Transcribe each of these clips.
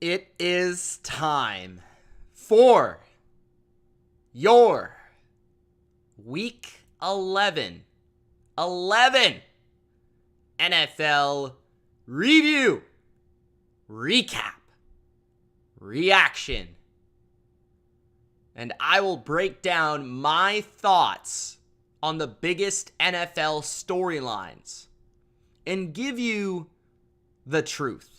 It is time for your Week 11 NFL review, recap, reaction. And I will break down my thoughts on the biggest NFL storylines and give you the truth.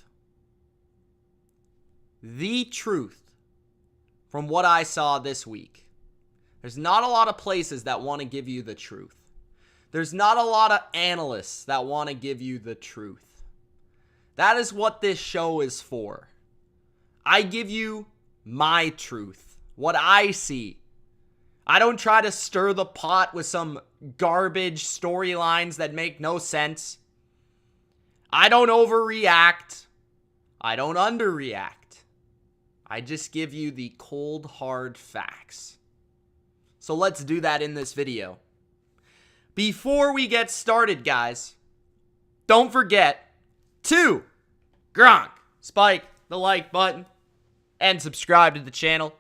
The truth from what I saw this week. There's not a lot of places that want to give you the truth. There's not a lot of analysts that want to give you the truth. That is what this show is for. I give you my truth, what I see. I don't try to stir the pot with some garbage storylines that make no sense. I don't overreact. I don't underreact. I just give you the cold, hard facts. So let's do that in this video. Before we get started, guys, don't forget to Spike the like button and subscribe to the channel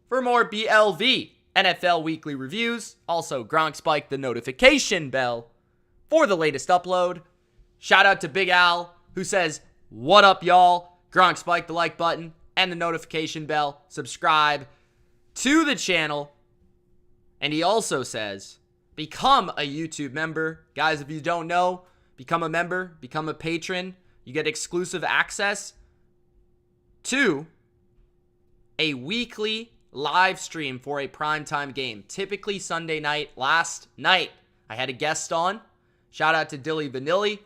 for more BLV NFL weekly reviews. Also, Spike the notification bell for the latest upload. Shout out to Big Al, who says, "What up, y'all?" Spike the like button and the notification bell. Subscribe to the channel. And he also says, become a YouTube member. Guys, if you don't know, become a member, become a patron. You get exclusive access to a weekly live stream for a primetime game. Typically Sunday night. Last night, I had a guest on. Shout out to Dilly Vanilli.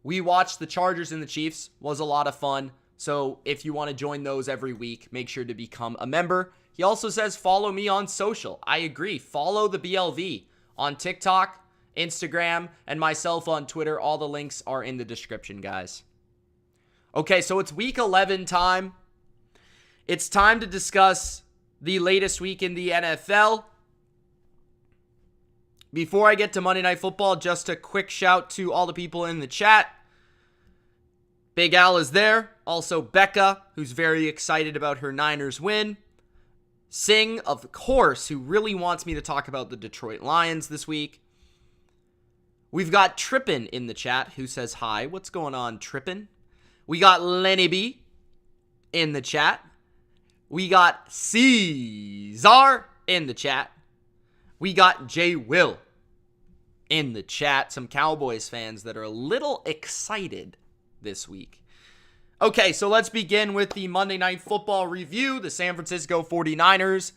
We watched the Chargers and the Chiefs. Was a lot of fun. So if you want to join those every week, make sure to become a member. He also says, follow me on social. I agree. Follow the BLV on TikTok, Instagram, and myself on Twitter. All the links are in the description, guys. Okay, so it's week 11 time. It's time to discuss the latest week in the NFL. Before I get to Monday Night Football, just a quick shout to all the people in the chat. Big Al is there. Also Becca, who's very excited about her Niners win. Singh, of course, who really wants me to talk about the Detroit Lions this week. We've got Trippin in the chat, who says hi. What's going on, Trippin? We got Lenny B in the chat. We got Caesar in the chat. We got Jay Will in the chat. Some Cowboys fans that are a little excited this week. Okay, so let's begin with the Monday Night Football review. The San Francisco 49ers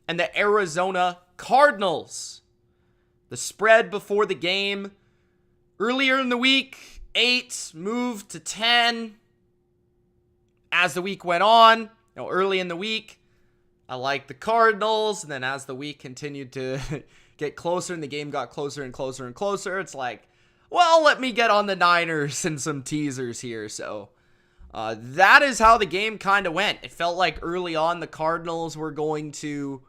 and the Arizona Cardinals. The spread before the game. Earlier in the week, 8 moved to 10. As the week went on, early in the week, I liked the Cardinals. And then as the week continued to get closer and the game got closer and closer and closer, it's like, well, let me get on the Niners and some teasers here. So that is how the game kind of went. It felt like early on the Cardinals were going to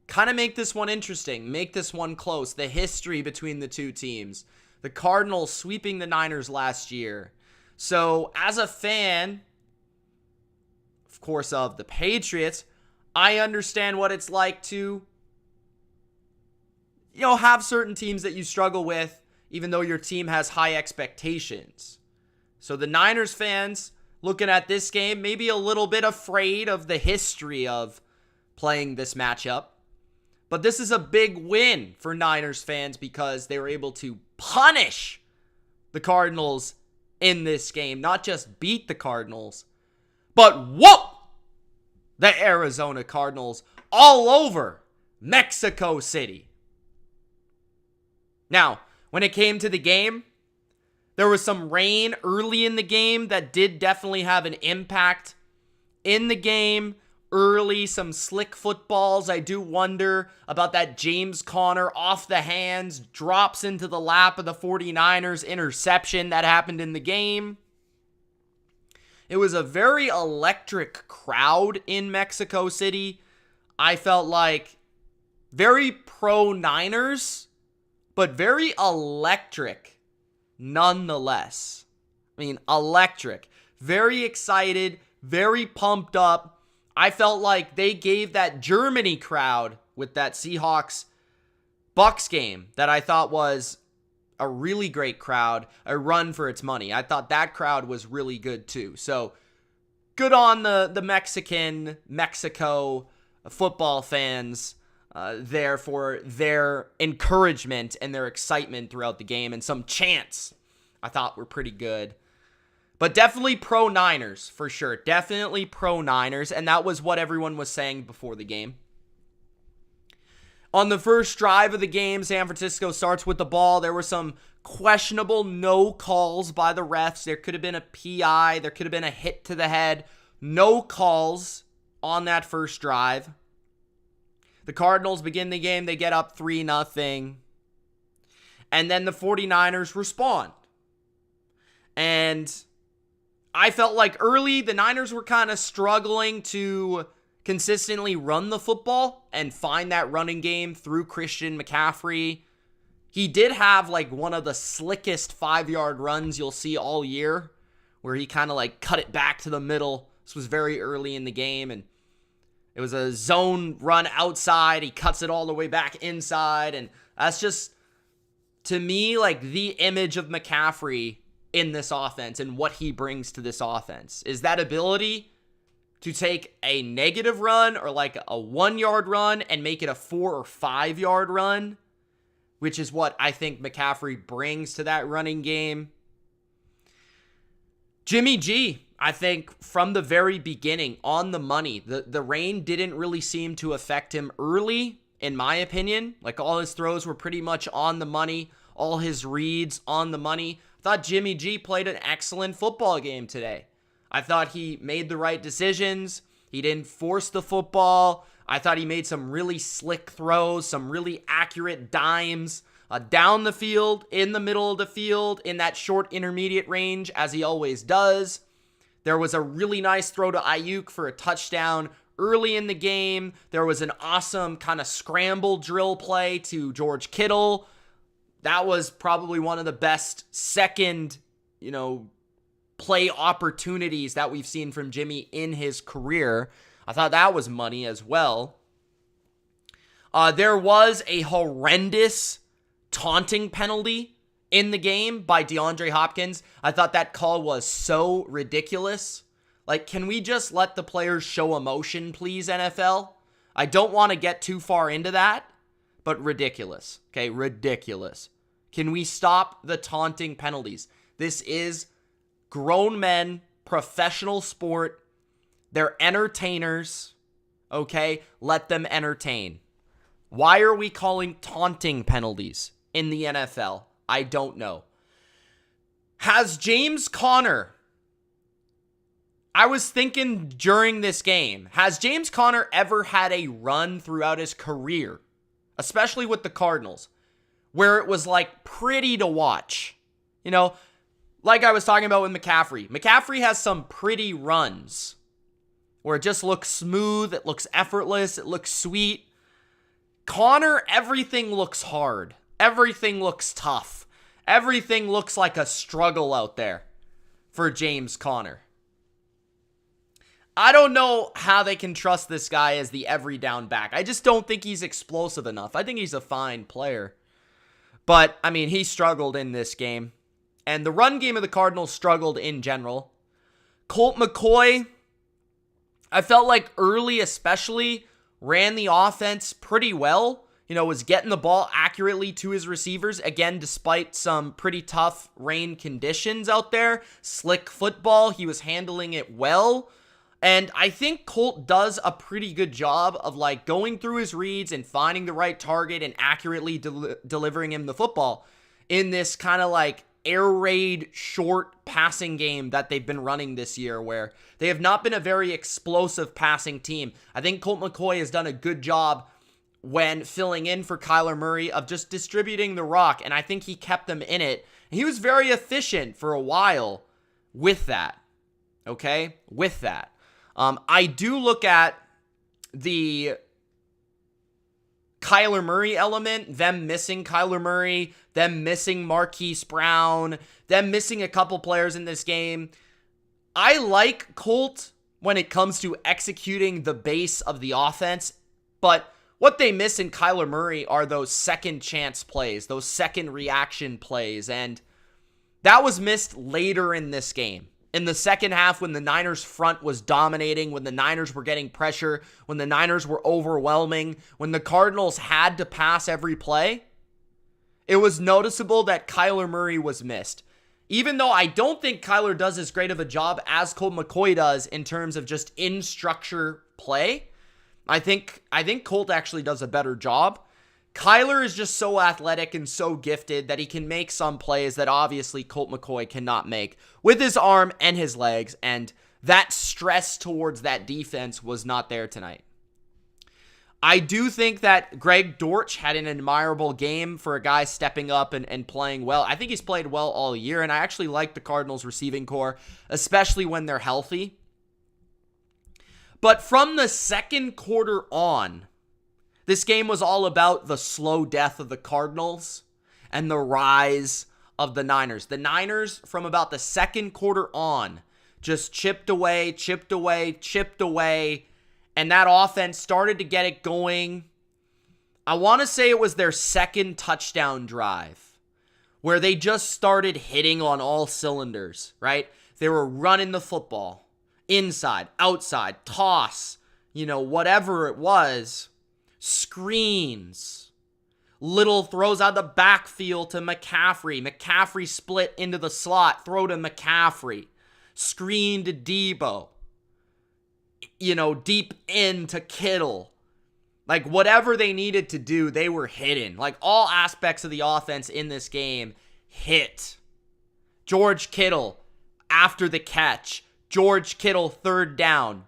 kind of make this one interesting, make this one close. The history between the two teams. The Cardinals sweeping the Niners last year. So as a fan, of course, of the Patriots, I understand what it's like to have certain teams that you struggle with, even though your team has high expectations. So the Niners fans looking at this game, maybe a little bit afraid of the history of playing this matchup. But this is a big win for Niners fans because they were able to punish the Cardinals in this game. Not just beat the Cardinals, but whoop the Arizona Cardinals all over Mexico City. Now, when it came to the game, there was some rain early in the game that did definitely have an impact in the game. Early, some slick footballs. I do wonder about that James Conner off the hands, drops into the lap of the 49ers interception that happened in the game. It was a very electric crowd in Mexico City. I felt like very pro-Niners, but very electric nonetheless. I mean, electric. very excited, very pumped up. I felt like they gave that Germany crowd with that Seahawks-Bucks game that I thought was a really great crowd, a run for its money. I thought that crowd was really good too. So good on the Mexico football fans there for their encouragement and their excitement throughout the game, and some chants I thought were pretty good. But definitely pro Niners for sure. Definitely pro Niners, and that was what everyone was saying before the game. On the first drive of the game, San Francisco starts with the ball. There were some questionable no calls by the refs. There could have been a PI. There could have been a hit to the head. No calls on that first drive. The Cardinals begin the game. They get up 3-0. And then the 49ers respond. And I felt like early the Niners were kind of struggling to consistently run the football and find that running game through Christian McCaffrey. He did have like one of the slickest 5-yard runs you'll see all year, where he kind of like cut it back to the middle. This was very early in the game, and it was a zone run outside. He cuts it all the way back inside, and that's just, to me, like the image of McCaffrey in this offense and what he brings to this offense is that ability to take a negative run or like a 1-yard run and make it a 4 or 5-yard run, which is what I think McCaffrey brings to that running game. Jimmy G, I think from the very beginning, on the money. The rain didn't really seem to affect him early, in my opinion. Like, all his throws were pretty much on the money. All his reads on the money. I thought Jimmy G played an excellent football game today. I thought he made the right decisions. He didn't force the football. I thought he made some really slick throws, some really accurate dimes down the field, in the middle of the field, in that short intermediate range, as he always does. There was a really nice throw to Ayuk for a touchdown early in the game. There was an awesome kind of scramble drill play to George Kittle. That was probably one of the best second, play opportunities that we've seen from Jimmy in his career. I thought that was money as well. There was a horrendous taunting penalty in the game by DeAndre Hopkins. I thought that call was so ridiculous. Like, can we just let the players show emotion, please, NFL? I don't want to get too far into that, but ridiculous. Okay, ridiculous. Can we stop the taunting penalties? This is grown men, professional sport. They're entertainers, okay? Let them entertain. Why are we calling taunting penalties in the NFL? I don't know. Has James Conner, I was thinking during this game, has James Conner ever had a run throughout his career, especially with the Cardinals, where it was like pretty to watch? Like I was talking about with McCaffrey. McCaffrey has some pretty runs where it just looks smooth, it looks effortless, it looks sweet. Conner, everything looks hard. Everything looks tough. Everything looks like a struggle out there for James Conner. I don't know how they can trust this guy as the every down back. I just don't think he's explosive enough. I think he's a fine player. But, he struggled in this game. And the run game of the Cardinals struggled in general. Colt McCoy, I felt like early especially, ran the offense pretty well. Was getting the ball accurately to his receivers. Again, despite some pretty tough rain conditions out there. Slick football. He was handling it well. And I think Colt does a pretty good job of going through his reads and finding the right target and accurately delivering him the football in this kind of air raid short passing game that they've been running this year, where they have not been a very explosive passing team. I think Colt McCoy has done a good job when filling in for Kyler Murray of just distributing the rock, and I think he kept them in it. He was very efficient for a while with that, okay? With that. I do look at the Kyler Murray element, them missing Kyler Murray, them missing Marquise Brown, them missing a couple players in this game. I like Colt when it comes to executing the base of the offense, but what they miss in Kyler Murray are those second chance plays, those second reaction plays, and that was missed later in this game. In the second half, when the Niners front was dominating, when the Niners were getting pressure, when the Niners were overwhelming, when the Cardinals had to pass every play, it was noticeable that Kyler Murray was missed. Even though I don't think Kyler does as great of a job as Colt McCoy does in terms of just in-structure play, I think Colt actually does a better job. Kyler is just so athletic and so gifted that he can make some plays that obviously Colt McCoy cannot make with his arm and his legs, and that stress towards that defense was not there tonight. I do think that Greg Dortch had an admirable game for a guy stepping up and playing well. I think he's played well all year, and I actually like the Cardinals receiving core, especially when they're healthy. But from the second quarter on, this game was all about the slow death of the Cardinals and the rise of the Niners. The Niners, from about the second quarter on, just chipped away, and that offense started to get it going. I want to say it was their second touchdown drive where they just started hitting on all cylinders, right? They were running the football, inside, outside, toss, whatever it was. Screens, little throws out the backfield to McCaffrey. McCaffrey split into the slot, throw to McCaffrey. Screen to Debo. Deep into Kittle. Like, whatever they needed to do, they were hitting. Like, all aspects of the offense in this game hit. George Kittle, after the catch. George Kittle, third down.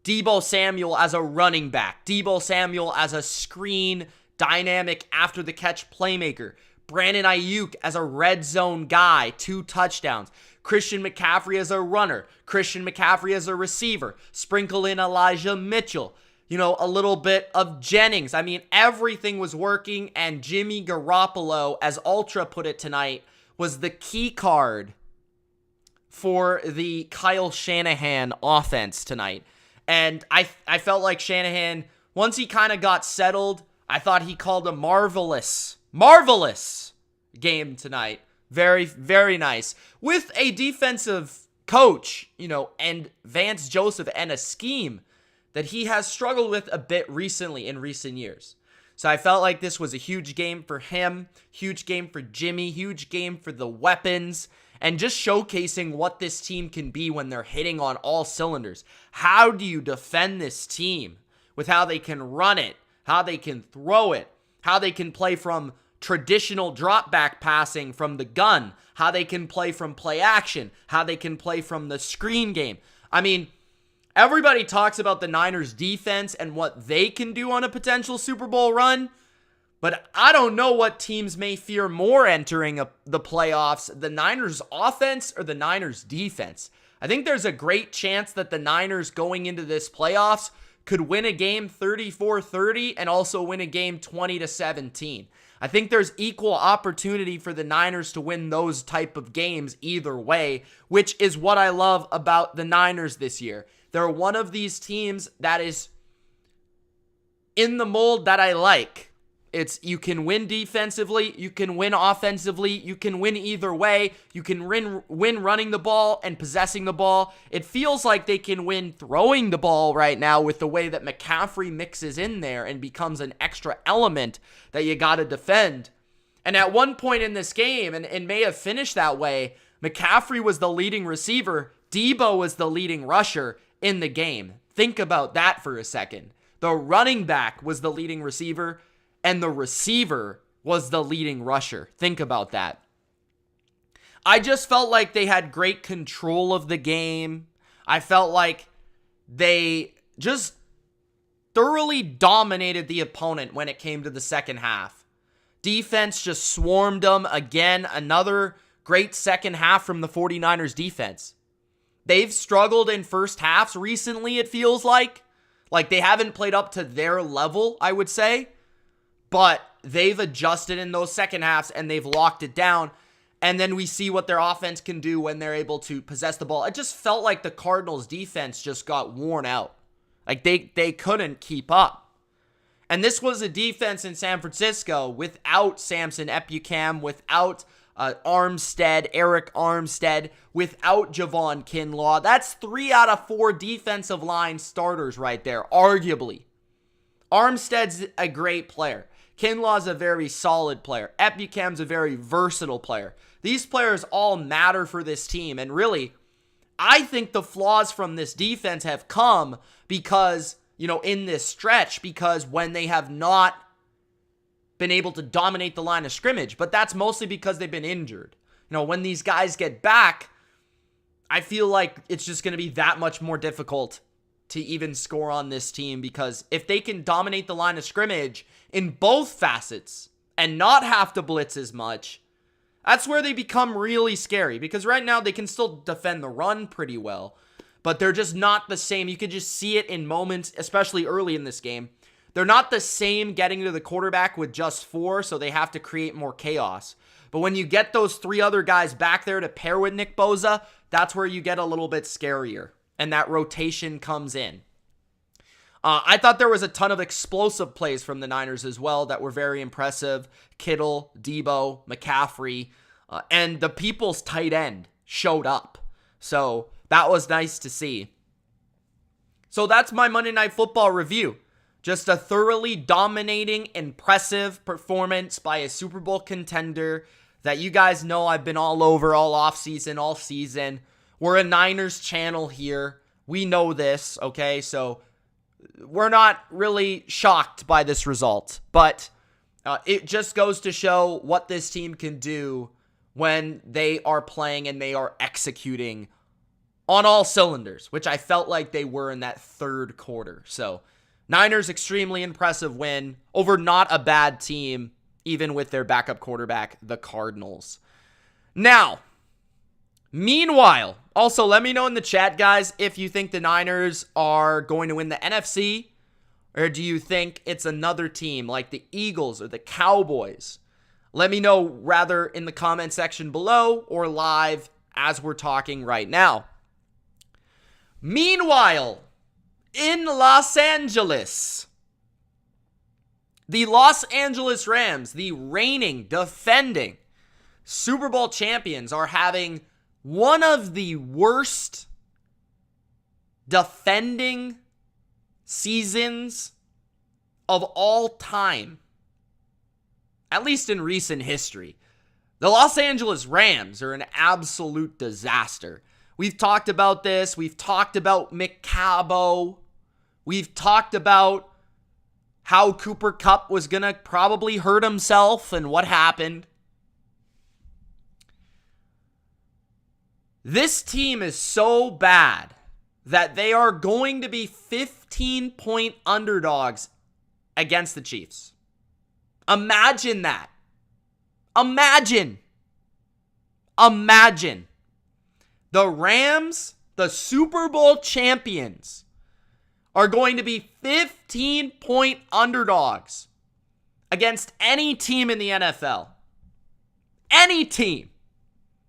Deebo Samuel as a running back. Deebo Samuel as a screen, dynamic, after-the-catch playmaker. Brandon Ayuk as a red zone guy, 2 touchdowns. Christian McCaffrey as a runner. Christian McCaffrey as a receiver. Sprinkle in Elijah Mitchell. A little bit of Jennings. I mean, everything was working, and Jimmy Garoppolo, as Ultra put it tonight, was the key card for the Kyle Shanahan offense tonight. And I felt like Shanahan, once he kind of got settled, I thought he called a marvelous game tonight. Very, very nice. With a defensive coach, and Vance Joseph, and a scheme that he has struggled with a bit recently in recent years. So I felt like this was a huge game for him, huge game for Jimmy, huge game for the weapons, and just showcasing what this team can be when they're hitting on all cylinders. How do you defend this team with how they can run it, how they can throw it, how they can play from traditional drop back passing from the gun, how they can play from play action, how they can play from the screen game. I mean, everybody talks about the Niners defense and what they can do on a potential Super Bowl run, but I don't know what teams may fear more entering the playoffs, the Niners offense or the Niners defense. I think there's a great chance that the Niners going into this playoffs could win a game 34-30 and also win a game 20-17. I think there's equal opportunity for the Niners to win those type of games either way, which is what I love about the Niners this year. They're one of these teams that is in the mold that I like. It's you can win defensively, you can win offensively, you can win either way, you can win running the ball and possessing the ball. It feels like they can win throwing the ball right now with the way that McCaffrey mixes in there and becomes an extra element that you got to defend. And at one point in this game, and it may have finished that way, McCaffrey was the leading receiver, Debo was the leading rusher in the game. Think about that for a second. The running back was the leading receiver, and the receiver was the leading rusher. Think about that. I just felt like they had great control of the game. I felt like they just thoroughly dominated the opponent when it came to the second half. Defense just swarmed them. Again, another great second half from the 49ers defense. They've struggled in first halves recently, it feels like. Like they haven't played up to their level, I would say. But they've adjusted in those second halves and they've locked it down. And then we see what their offense can do when they're able to possess the ball. It just felt like the Cardinals defense just got worn out. Like they couldn't keep up. And this was a defense in San Francisco without Samson Ebukam, without Eric Armstead, without Javon Kinlaw. That's 3 out of 4 defensive line starters right there, arguably. Armstead's a great player. Kinlaw's a very solid player. Ebukam's a very versatile player. These players all matter for this team. And really, I think the flaws from this defense have come because, in this stretch, because when they have not been able to dominate the line of scrimmage, but that's mostly because they've been injured. When these guys get back, I feel like it's just going to be that much more difficult to even score on this team, because if they can dominate the line of scrimmage in both facets and not have to blitz as much, that's where they become really scary, because right now they can still defend the run pretty well, but they're just not the same. You could just see it in moments, especially early in this game. They're not the same getting to the quarterback with just 4, so they have to create more chaos. But when you get those 3 other guys back there to pair with Nick Bosa, that's where you get a little bit scarier, and that rotation comes in. I thought there was a ton of explosive plays from the Niners as well that were very impressive. Kittle, Debo, McCaffrey, and the people's tight end showed up. So that was nice to see. So that's my Monday Night Football review. Just a thoroughly dominating, impressive performance by a Super Bowl contender that you guys know I've been all over all offseason, all season. We're a Niners channel here. We know this, okay? So we're not really shocked by this result, but it just goes to show what this team can do when they are playing and they are executing on all cylinders, which I felt like they were in that third quarter. So Niners, extremely impressive win over not a bad team, even with their backup quarterback, the Cardinals. Now, meanwhile, also let me know in the chat, guys, if you think the Niners are going to win the NFC, or do you think it's another team like the Eagles or the Cowboys? Let me know rather in the comment section below or live as we're talking right now. Meanwhile, in Los Angeles, the Los Angeles Rams, the reigning, defending Super Bowl champions, are having one of the worst defending seasons of all time, at least in recent history. The Los Angeles Rams are an absolute disaster. We've talked about this. We've talked about McCabo. We've talked about how Cooper Kupp was going to probably hurt himself and what happened. This team is so bad that they are going to be 15-point underdogs against the Chiefs. Imagine that. Imagine. The Rams, the Super Bowl champions, are going to be 15-point underdogs against any team in the NFL. Any team.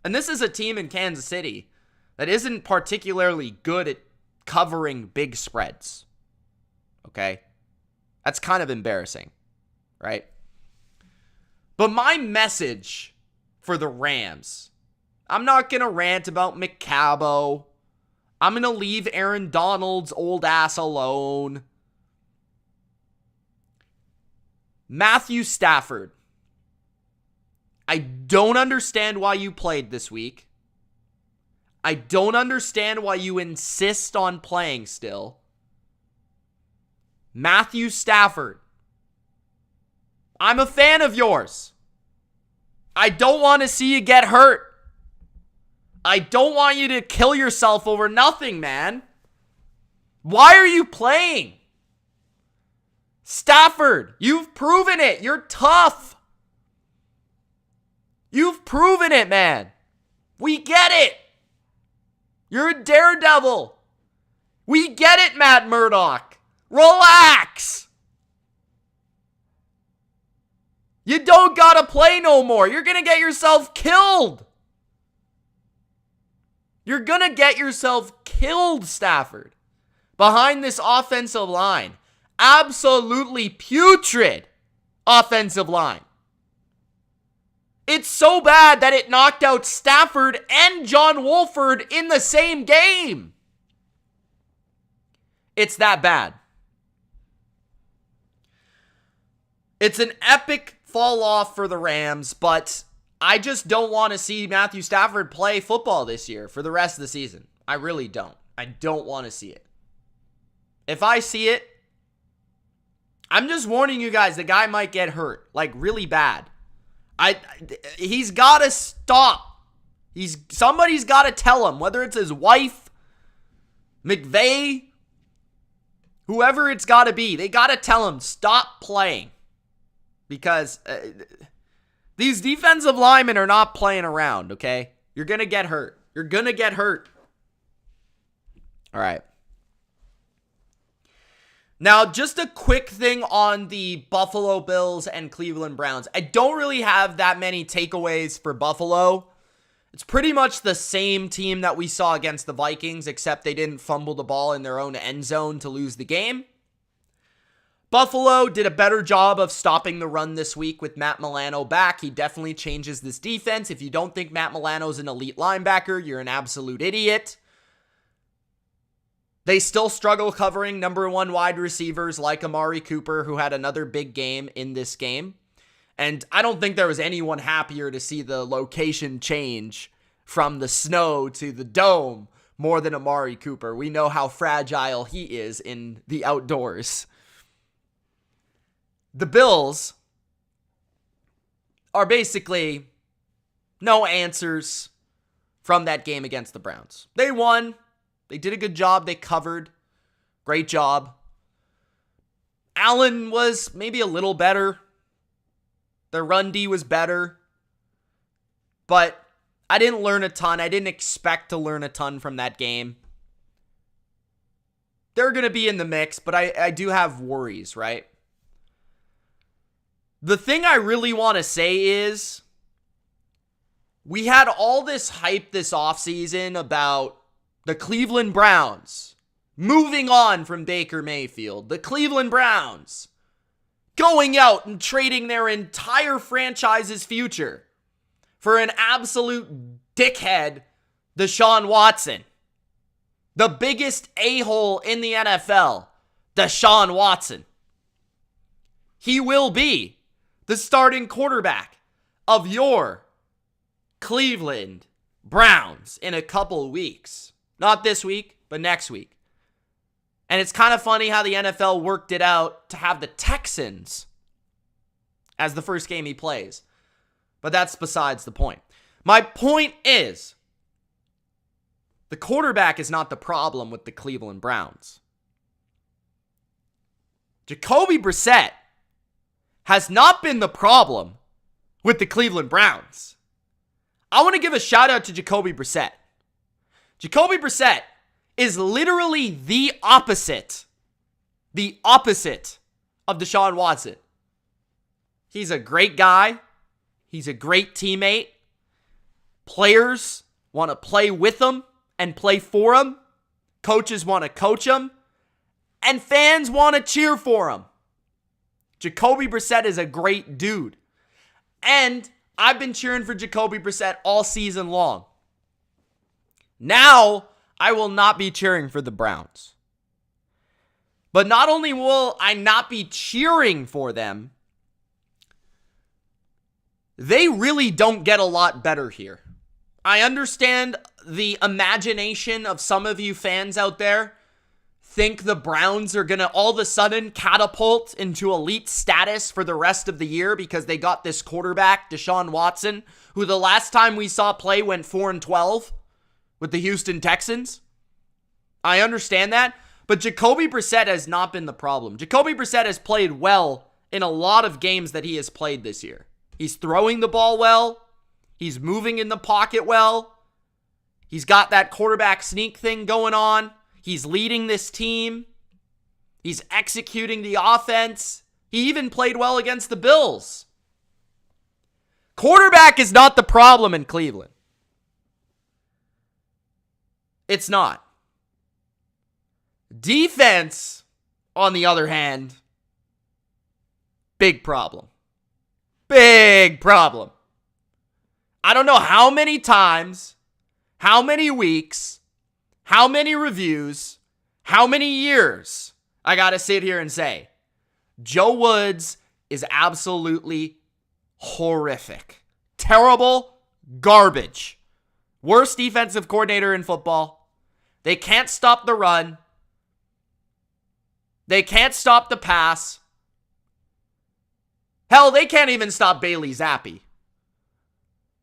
And this is a team in Kansas City that isn't particularly good at covering big spreads. Okay? That's kind of embarrassing, right? But my message for the Rams, I'm not going to rant about McCabo. I'm going to leave Aaron Donald's old ass alone. Matthew Stafford, I don't understand why you played this week. I don't understand why you insist on playing still. Matthew Stafford, I'm a fan of yours. I don't want to see you get hurt. I don't want you to kill yourself over nothing, man. Why are you playing? Stafford, you've proven it. You're tough. You've proven it, man. We get it. You're a daredevil. We get it, Matt Murdock. Relax. You don't gotta play no more. You're gonna get yourself killed. You're gonna get yourself killed, Stafford. Behind this offensive line. Absolutely putrid offensive line. It's so bad that it knocked out Stafford and John Wolford in the same game. It's that bad. It's an epic fall off for the Rams, but I just don't want to see Matthew Stafford play football this year for the rest of the season. I really don't. I don't want to see it. If I see it, I'm just warning you guys, the guy might get hurt, like really bad. He's got to stop. Somebody's got to tell him, whether it's his wife, McVay, whoever it's got to be. They got to tell him, stop playing. Because these defensive linemen are not playing around, okay? You're going to get hurt. You're going to get hurt. All right. Now, just a quick thing on the Buffalo Bills and Cleveland Browns. I don't really have that many takeaways for Buffalo. It's pretty much the same team that we saw against the Vikings, except they didn't fumble the ball in their own end zone to lose the game. Buffalo did a better job of stopping the run this week with Matt Milano back. He definitely changes this defense. If you don't think Matt Milano's an elite linebacker, you're an absolute idiot. They still struggle covering number one wide receivers like Amari Cooper, who had another big game in this game. And I don't think there was anyone happier to see the location change from the snow to the dome more than Amari Cooper. We know how fragile he is in the outdoors. The Bills are basically no answers from that game against the Browns. They won. They did a good job. They covered. Great job. Allen was maybe a little better. Their run D was better. But I didn't learn a ton. I didn't expect to learn a ton from that game. They're going to be in the mix, but I do have worries, right? The thing I really want to say is we had all this hype this offseason about the Cleveland Browns moving on from Baker Mayfield. The Cleveland Browns going out and trading their entire franchise's future for an absolute dickhead, Deshaun Watson. The biggest a-hole in the NFL, Deshaun Watson. He will be the starting quarterback of your Cleveland Browns in a couple weeks. Not this week, but next week. And it's kind of funny how the NFL worked it out to have the Texans as the first game he plays. But that's besides the point. My point is, the quarterback is not the problem with the Cleveland Browns. Jacoby Brissett has not been the problem with the Cleveland Browns. I want to give a shout out to Jacoby Brissett. Jacoby Brissett is literally the opposite of Deshaun Watson. He's a great guy. He's a great teammate. Players want to play with him and play for him. Coaches want to coach him. And fans want to cheer for him. Jacoby Brissett is a great dude. And I've been cheering for Jacoby Brissett all season long. Now, I will not be cheering for the Browns. But not only will I not be cheering for them, they really don't get a lot better here. I understand the imagination of some of you fans out there think the Browns are going to all of a sudden catapult into elite status for the rest of the year because they got this quarterback, Deshaun Watson, who the last time we saw play went 4-12 with the Houston Texans. I understand that, but Jacoby Brissett has not been the problem. Jacoby Brissett has played well in a lot of games that he has played this year. He's throwing the ball well. He's moving in the pocket well. He's got that quarterback sneak thing going on. He's leading this team. He's executing the offense. He even played well against the Bills. Quarterback is not the problem in Cleveland. It's not. Defense, on the other hand, big problem. Big problem. I don't know how many times, how many weeks, how many reviews, how many years I got to sit here and say, Joe Woods is absolutely horrific. Terrible garbage. Worst defensive coordinator in football. They can't stop the run. They can't stop the pass. Hell, they can't even stop Bailey Zappi.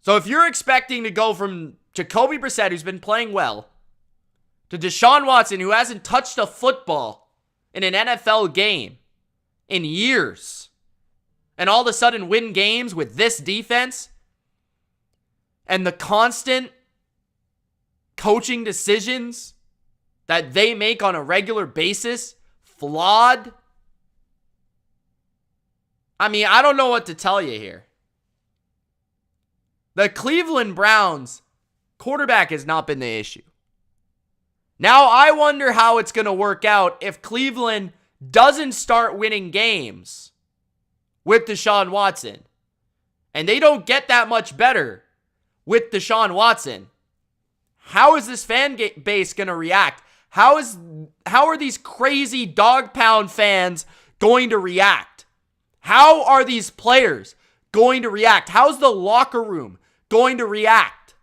So if you're expecting to go from Jacoby Brissett, who's been playing well, to Deshaun Watson, who hasn't touched a football in an NFL game in years, and all of a sudden win games with this defense, and the constant coaching decisions that they make on a regular basis, flawed. I mean, I don't know what to tell you here. The Cleveland Browns quarterback has not been the issue. Now I wonder how it's going to work out if Cleveland doesn't start winning games with Deshaun Watson, and they don't get that much better with Deshaun Watson. How is this fan base going to react? How are these crazy dog pound fans going to react? How are these players going to react? How's the locker room going to react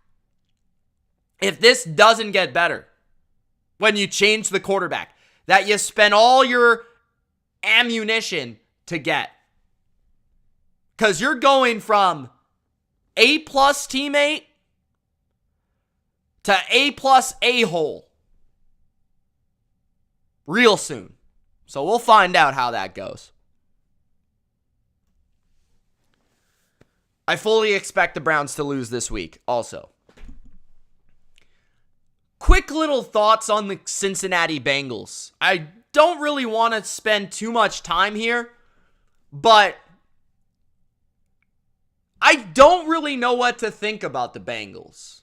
if this doesn't get better when you change the quarterback that you spend all your ammunition to get? Because you're going from A-plus teammate to A-plus a-hole real soon. So we'll find out how that goes. I fully expect the Browns to lose this week also. Quick little thoughts on the Cincinnati Bengals. I don't really want to spend too much time here, but I don't really know what to think about the Bengals.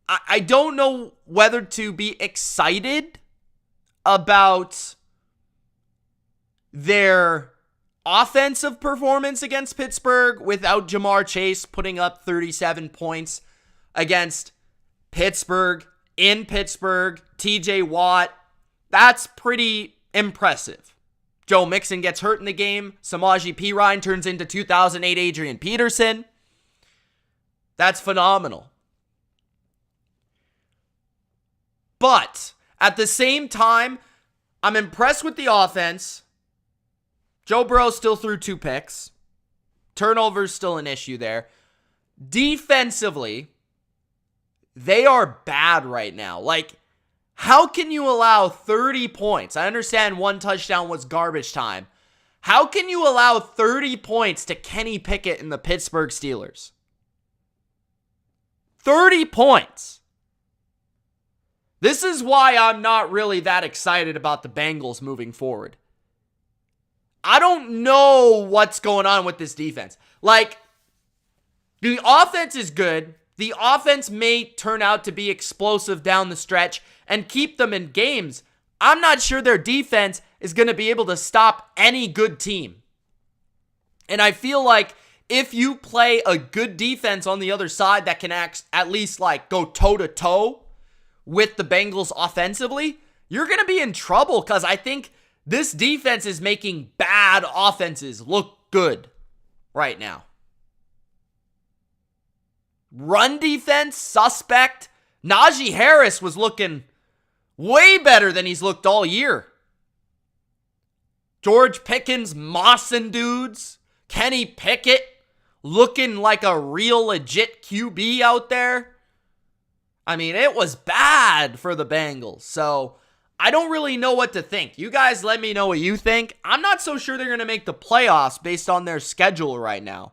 I don't know whether to be excited about their offensive performance against Pittsburgh without Jamar Chase putting up 37 points against Pittsburgh, in Pittsburgh, TJ Watt. That's pretty impressive. Joe Mixon gets hurt in the game. Samaje Perine turns into 2008 Adrian Peterson. That's phenomenal. But at the same time, I'm impressed with the offense. Joe Burrow still threw 2 picks. Turnovers still an issue there. Defensively, they are bad right now. Like, how can you allow 30 points? I understand 1 touchdown was garbage time. How can you allow 30 points to Kenny Pickett and the Pittsburgh Steelers? 30 points. This is why I'm not really that excited about the Bengals moving forward. I don't know what's going on with this defense. Like, the offense is good. The offense may turn out to be explosive down the stretch and keep them in games. I'm not sure their defense is going to be able to stop any good team. And I feel like if you play a good defense on the other side that can at least like go toe-to-toe with the Bengals offensively, you're going to be in trouble because I think this defense is making bad offenses look good right now. Run defense, suspect. Najee Harris was looking way better than he's looked all year. George Pickens mossing dudes. Kenny Pickett looking like a real legit QB out there. I mean, it was bad for the Bengals. So I don't really know what to think. You guys let me know what you think. I'm not so sure they're going to make the playoffs based on their schedule right now.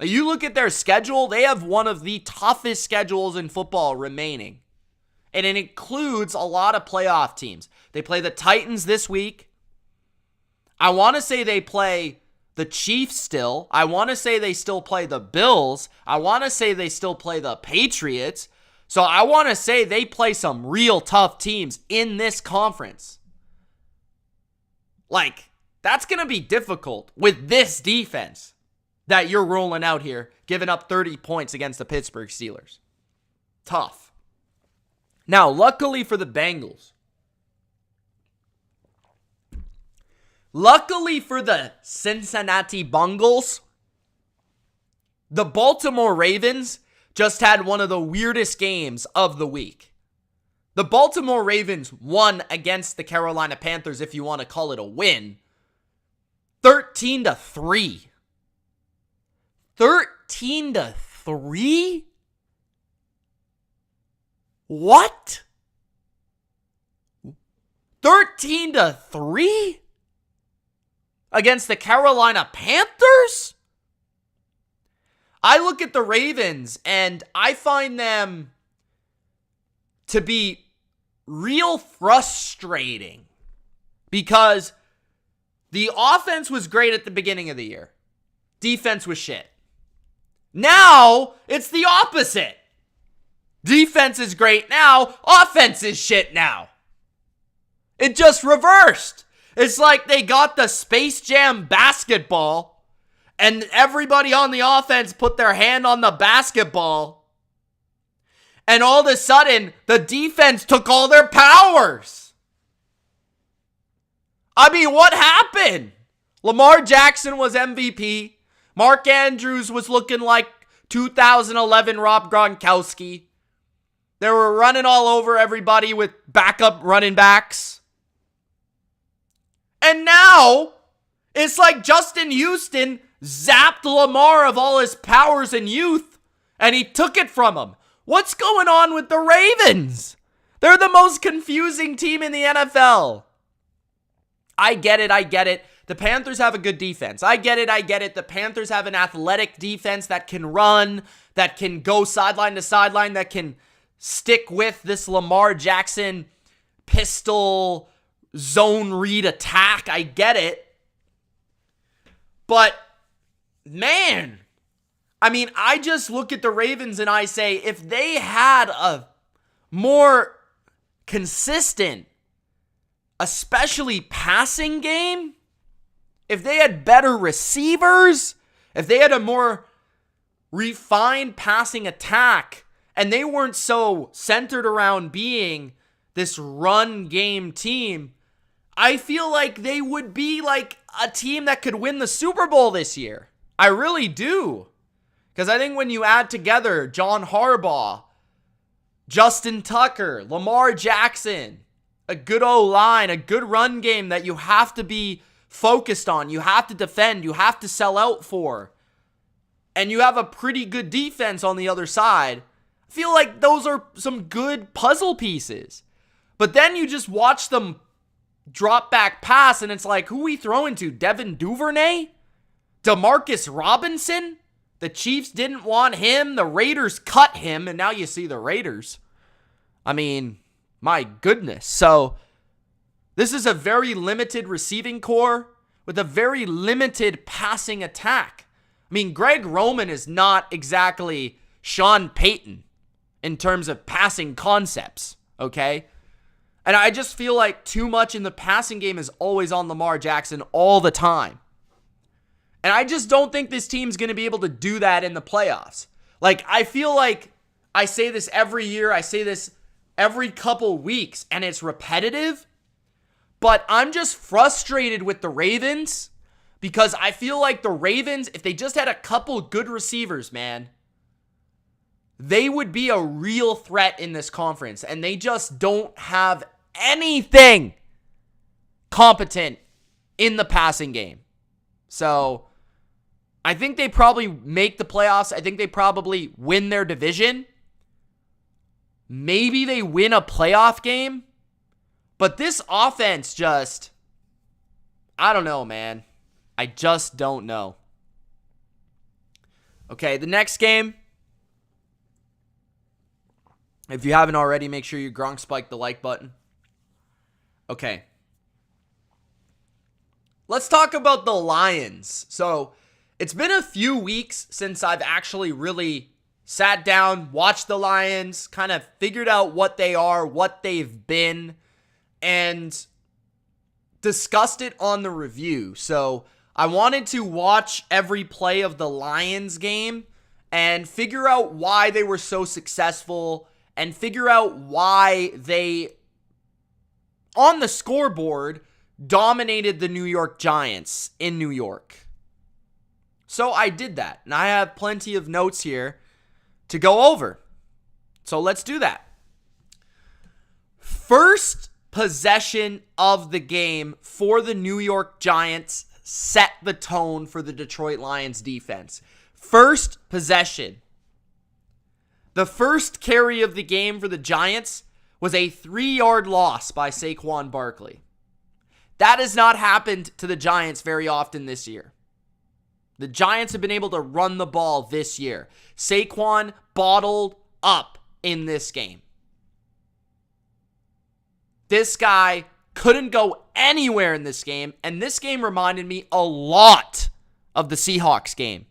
You look at their schedule, they have one of the toughest schedules in football remaining. And it includes a lot of playoff teams. They play the Titans this week. I want to say they play the Chiefs still. I want to say they still play the Bills. I want to say they still play the Patriots. So I want to say they play some real tough teams in this conference. Like, that's going to be difficult with this defense that you're rolling out here, giving up 30 points against the Pittsburgh Steelers. Tough. Now, luckily for the Bengals, luckily for the Cincinnati Bengals, the Baltimore Ravens just had one of the weirdest games of the week. The Baltimore Ravens won against the Carolina Panthers, if you want to call it a win, 13-3. 13-3? What? 13-3? Against the Carolina Panthers? I look at the Ravens and I find them to be real frustrating because the offense was great at the beginning of the year. Defense was shit. Now, it's the opposite. Defense is great now. Offense is shit now. It just reversed. It's like they got the Space Jam basketball and everybody on the offense put their hand on the basketball. And all of a sudden, the defense took all their powers. I mean, what happened? Lamar Jackson was MVP. Mark Andrews was looking like 2011 Rob Gronkowski. They were running all over everybody with backup running backs. And now, it's like Justin Houston zapped Lamar of all his powers and youth, and he took it from him. What's going on with the Ravens? They're the most confusing team in the NFL. I get it. The Panthers have a good defense. I get it. The Panthers have an athletic defense that can run, that can go sideline to sideline, that can stick with this Lamar Jackson pistol zone read attack. I get it. But, man, I mean, I just look at the Ravens and I say, if they had a more consistent, especially passing game, if they had better receivers, if they had a more refined passing attack, and they weren't so centered around being this run game team, I feel like they would be like a team that could win the Super Bowl this year. I really do. Because I think when you add together John Harbaugh, Justin Tucker, Lamar Jackson, a good O-line, a good run game that you have to be focused on, you have to defend, you have to sell out for, and you have a pretty good defense on the other side, I feel like those are some good puzzle pieces. But then you just watch them drop back pass, and it's like, who are we throwing to? Devin Duvernay? Demarcus Robinson? The Chiefs didn't want him. The Raiders cut him, and now you see the Raiders. I mean, my goodness. So, this is a very limited receiving core with a very limited passing attack. I mean, Greg Roman is not exactly Sean Payton in terms of passing concepts, okay? And I just feel like too much in the passing game is always on Lamar Jackson all the time. And I just don't think this team's going to be able to do that in the playoffs. Like, I feel like I say this every year. I say this every couple weeks, and it's repetitive. But I'm just frustrated with the Ravens because I feel like the Ravens, if they just had a couple good receivers, man, they would be a real threat in this conference. And they just don't have anything competent in the passing game. So I think they probably make the playoffs. I think they probably win their division. Maybe they win a playoff game. But this offense just, I don't know, man. I just don't know. Okay, the next game. If you haven't already, make sure you Gronk spike the like button. Okay. Let's talk about the Lions. So, it's been a few weeks since I've actually really sat down, watched the Lions, kind of figured out what they are, what they've been, and discussed it on the review. So, I wanted to watch every play of the Lions game and figure out why they were so successful and figure out why they, on the scoreboard, dominated the New York Giants in New York. So I did that, and I have plenty of notes here to go over. So let's do that. First possession of the game for the New York Giants set the tone for the Detroit Lions defense. First possession. The first carry of the game for the Giants was a 3-yard loss by Saquon Barkley. That has not happened to the Giants very often this year. The Giants have been able to run the ball this year. Saquon bottled up in this game. This guy couldn't go anywhere in this game, and this game reminded me a lot of the Seahawks game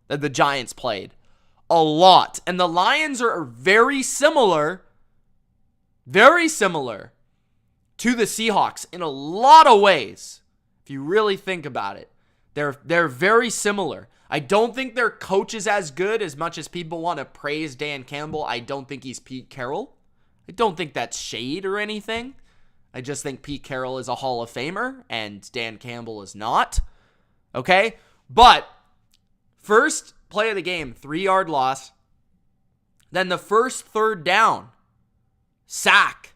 that the Giants played. A lot. And the Lions are very similar to the Seahawks in a lot of ways. If you really think about it, they're very similar. I don't think their coach is as good as much as people want to praise Dan Campbell. I don't think he's Pete Carroll. I don't think that's shade or anything. I just think Pete Carroll is a Hall of Famer and Dan Campbell is not. Okay? But first play of the game, 3-yard loss. Then the first third down, sack.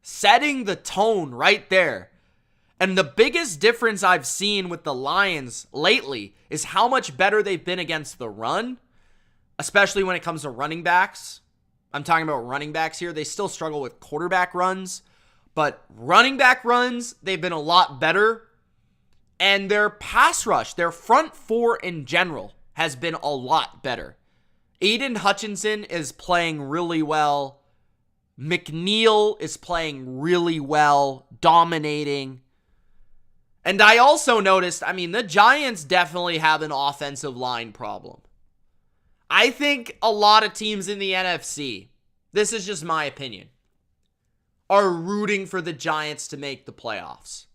Setting the tone right there. And the biggest difference I've seen with the Lions lately is how much better they've been against the run, especially when it comes to running backs. I'm talking about running backs here. They still struggle with quarterback runs, but running back runs, they've been a lot better. And their pass rush, their front four in general, has been a lot better. Aiden Hutchinson is playing really well. McNeil is playing really well, dominating. And I also noticed, the Giants definitely have an offensive line problem. I think a lot of teams in the NFC, this is just my opinion, are rooting for the Giants to make the playoffs.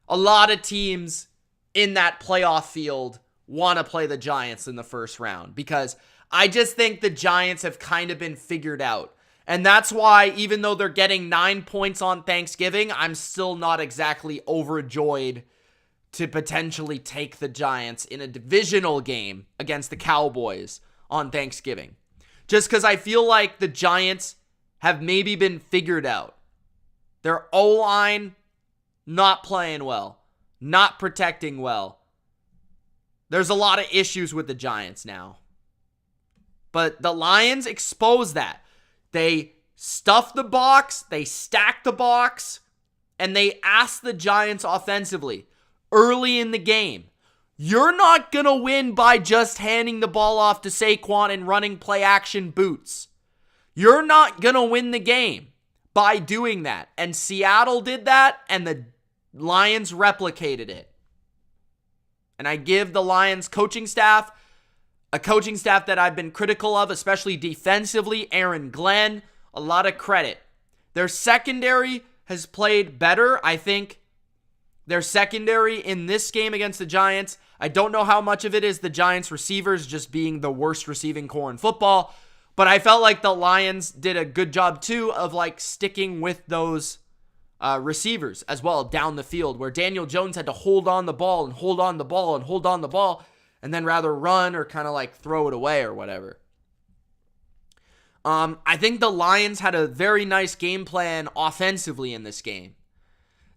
A lot of teams in that playoff field want to play the Giants in the first round because I just think the Giants have kind of been figured out. And that's why, even though they're getting 9 points on Thanksgiving, I'm still not exactly overjoyed to potentially take the Giants in a divisional game against the Cowboys on Thanksgiving. Just because I feel like the Giants have maybe been figured out. Their O-line not playing well, not protecting well. There's a lot of issues with the Giants now. But the Lions expose that. They stuff the box, they stack the box, and they ask the Giants offensively early in the game, you're not going to win by just handing the ball off to Saquon and running play action boots. You're not going to win the game by doing that. And Seattle did that, and the Lions replicated it. And I give the Lions coaching staff, a coaching staff that I've been critical of, especially defensively, Aaron Glenn, a lot of credit. Their secondary has played better. I think their secondary in this game against the Giants, I don't know how much of it is the Giants receivers just being the worst receiving core in football, but I felt like the Lions did a good job too of sticking with those receivers as well down the field, where Daniel Jones had to hold on the ball and hold on the ball and hold on the ball, and then rather run or kind of throw it away or whatever. I think the Lions had a very nice game plan offensively in this game.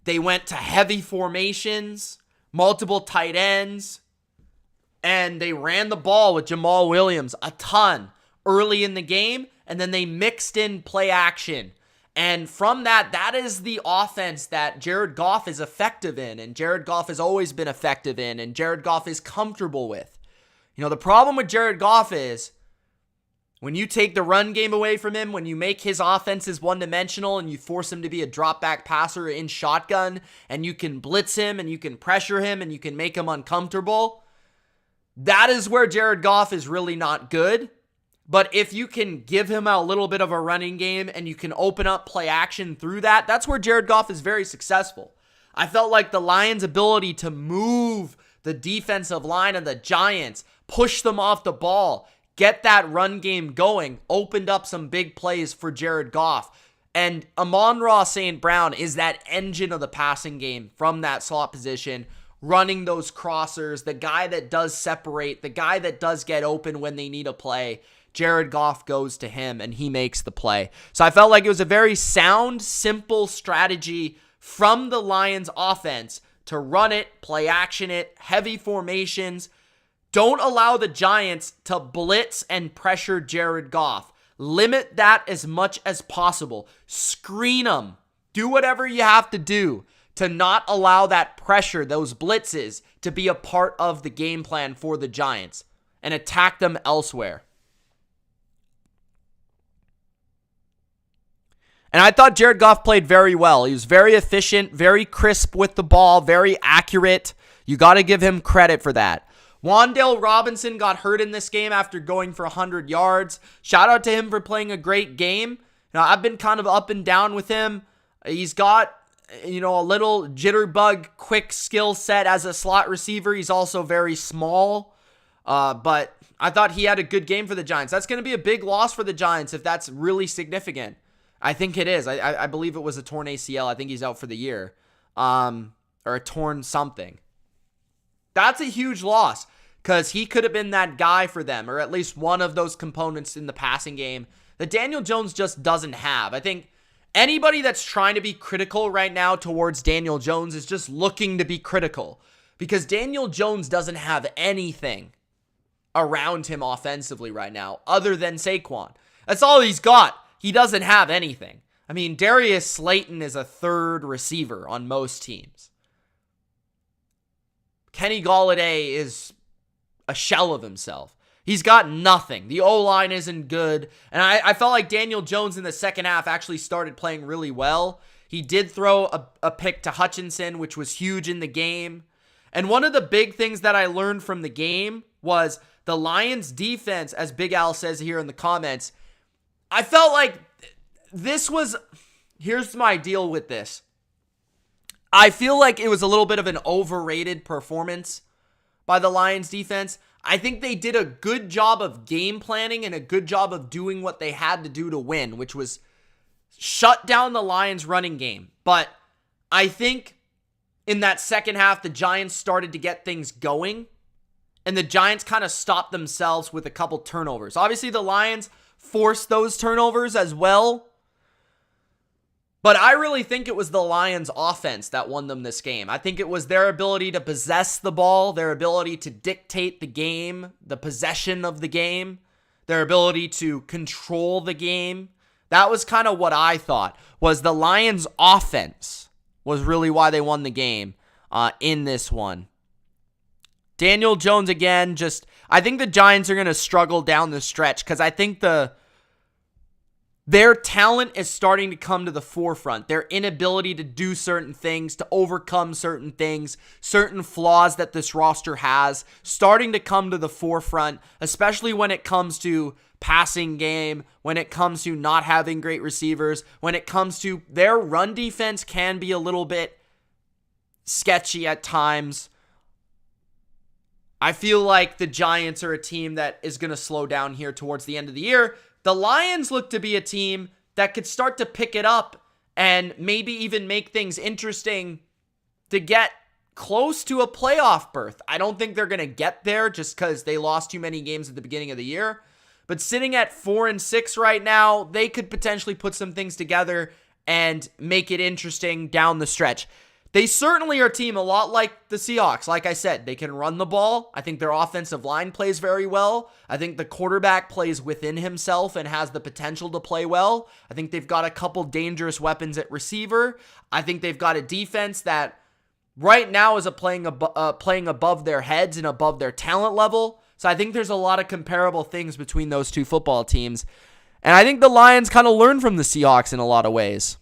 They went to heavy formations, multiple tight ends, and they ran the ball with Jamal Williams a ton early in the game, and then they mixed in play action. And from that is the offense that Jared Goff is effective in, and Jared Goff has always been effective in, and Jared Goff is comfortable with. The problem with Jared Goff is When you take the run game away from him, when you make his offenses one-dimensional and you force him to be a drop-back passer in shotgun, and you can blitz him and you can pressure him and you can make him uncomfortable, that is where Jared Goff is really not good. But if you can give him a little bit of a running game and you can open up play action through that, that's where Jared Goff is very successful. I felt like the Lions' ability to move the defensive line of the Giants, push them off the ball, get that run game going, opened up some big plays for Jared Goff. And Amon-Ra St. Brown is that engine of the passing game from that slot position, running those crossers, the guy that does separate, the guy that does get open when they need a play. Jared Goff goes to him and he makes the play. So I felt like it was a very sound, simple strategy from the Lions offense to run it, play action it, heavy formations. Don't allow the Giants to blitz and pressure Jared Goff. Limit that as much as possible. Screen them. Do whatever you have to do to not allow that pressure, those blitzes, to be a part of the game plan for the Giants and attack them elsewhere. And I thought Jared Goff played very well. He was very efficient, very crisp with the ball, very accurate. You got to give him credit for that. Wan'Dale Robinson got hurt in this game after going for 100 yards. Shout out to him for playing a great game. Now, I've been kind of up and down with him. He's got, a little jitterbug, quick skill set as a slot receiver. He's also very small. But I thought he had a good game for the Giants. That's going to be a big loss for the Giants if that's really significant. I think it is. I believe it was a torn ACL. I think he's out for the year. Or a torn something. That's a huge loss because he could have been that guy for them, or at least one of those components in the passing game that Daniel Jones just doesn't have. I think anybody that's trying to be critical right now towards Daniel Jones is just looking to be critical because Daniel Jones doesn't have anything around him offensively right now other than Saquon. That's all he's got. He doesn't have anything. I mean, Darius Slayton is a third receiver on most teams. Kenny Golladay is a shell of himself. He's got nothing. The O-line isn't good. And I felt like Daniel Jones in the second half actually started playing really well. He did throw a pick to Hutchinson, which was huge in the game. And one of the big things that I learned from the game was the Lions defense, as Big Al says here in the comments. I felt like this was, here's my deal with this. I feel like it was a little bit of an overrated performance by the Lions defense. I think they did a good job of game planning and a good job of doing what they had to do to win, which was shut down the Lions running game. But I think in that second half, the Giants started to get things going and the Giants kind of stopped themselves with a couple turnovers. Obviously, the Lions forced those turnovers as well. But I really think it was the Lions offense that won them this game. I think it was their ability to possess the ball, their ability to dictate the game, the possession of the game, their ability to control the game. That was kind of what I thought was the Lions offense was really why they won the game in this one. Daniel Jones again, I think the Giants are going to struggle down the stretch because I think their talent is starting to come to the forefront. Their inability to do certain things, to overcome certain things, certain flaws that this roster has, starting to come to the forefront, especially when it comes to passing game, when it comes to not having great receivers, when it comes to their run defense can be a little bit sketchy at times. I feel like the Giants are a team that is going to slow down here towards the end of the year. The Lions look to be a team that could start to pick it up and maybe even make things interesting to get close to a playoff berth. I don't think they're going to get there just because they lost too many games at the beginning of the year. But sitting at 4-6 right now, they could potentially put some things together and make it interesting down the stretch. They certainly are a team a lot like the Seahawks. Like I said, they can run the ball. I think their offensive line plays very well. I think the quarterback plays within himself and has the potential to play well. I think they've got a couple dangerous weapons at receiver. I think they've got a defense that right now is playing above their heads and above their talent level. So I think there's a lot of comparable things between those two football teams. And I think the Lions kind of learn from the Seahawks in a lot of ways.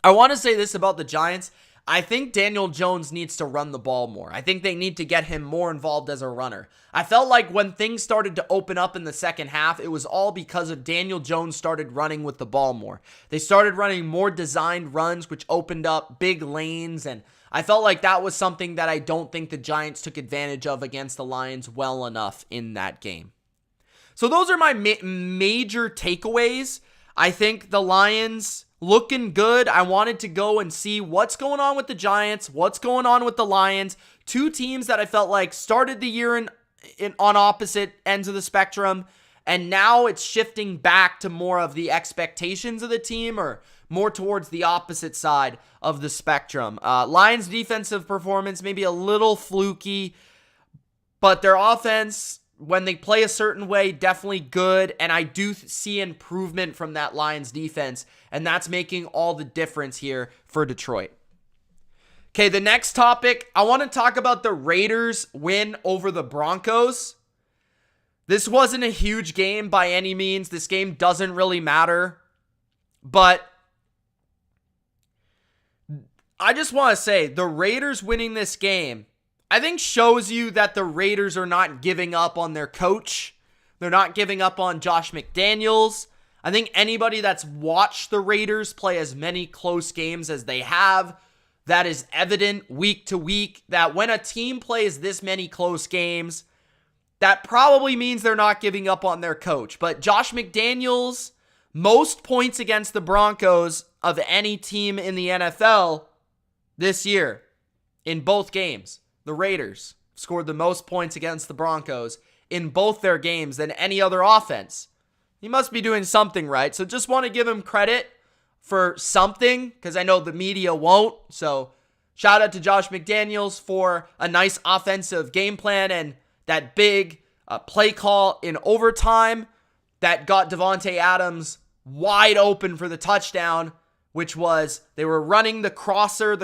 I want to say this about the Giants. I think Daniel Jones needs to run the ball more. I think they need to get him more involved as a runner. I felt like when things started to open up in the second half, it was all because of Daniel Jones started running with the ball more. They started running more designed runs, which opened up big lanes, and I felt like that was something that I don't think the Giants took advantage of against the Lions well enough in that game. So those are my major takeaways. I think the Lions looking good. I wanted to go and see what's going on with the Giants, what's going on with the Lions. Two teams that I felt like started the year on opposite ends of the spectrum, and now it's shifting back to more of the expectations of the team, or more towards the opposite side of the spectrum. Lions' defensive performance maybe a little fluky, but their offense, when they play a certain way, definitely good, and I do see improvement from that Lions defense, and that's making all the difference here for Detroit. Okay, the next topic, I want to talk about the Raiders' win over the Broncos. This wasn't a huge game by any means. This game doesn't really matter, but I just want to say the Raiders winning this game, I think, shows you that the Raiders are not giving up on their coach. They're not giving up on Josh McDaniels. I think anybody that's watched the Raiders play as many close games as they have, that is evident week to week, that when a team plays this many close games, that probably means they're not giving up on their coach. But Josh McDaniels, most points against the Broncos of any team in the NFL this year in both games. The Raiders scored the most points against the Broncos in both their games than any other offense. He must be doing something right. So just want to give him credit for something, because I know the media won't. So shout out to Josh McDaniels for a nice offensive game plan and that big play call in overtime that got Devontae Adams wide open for the touchdown, which was they were running the crosser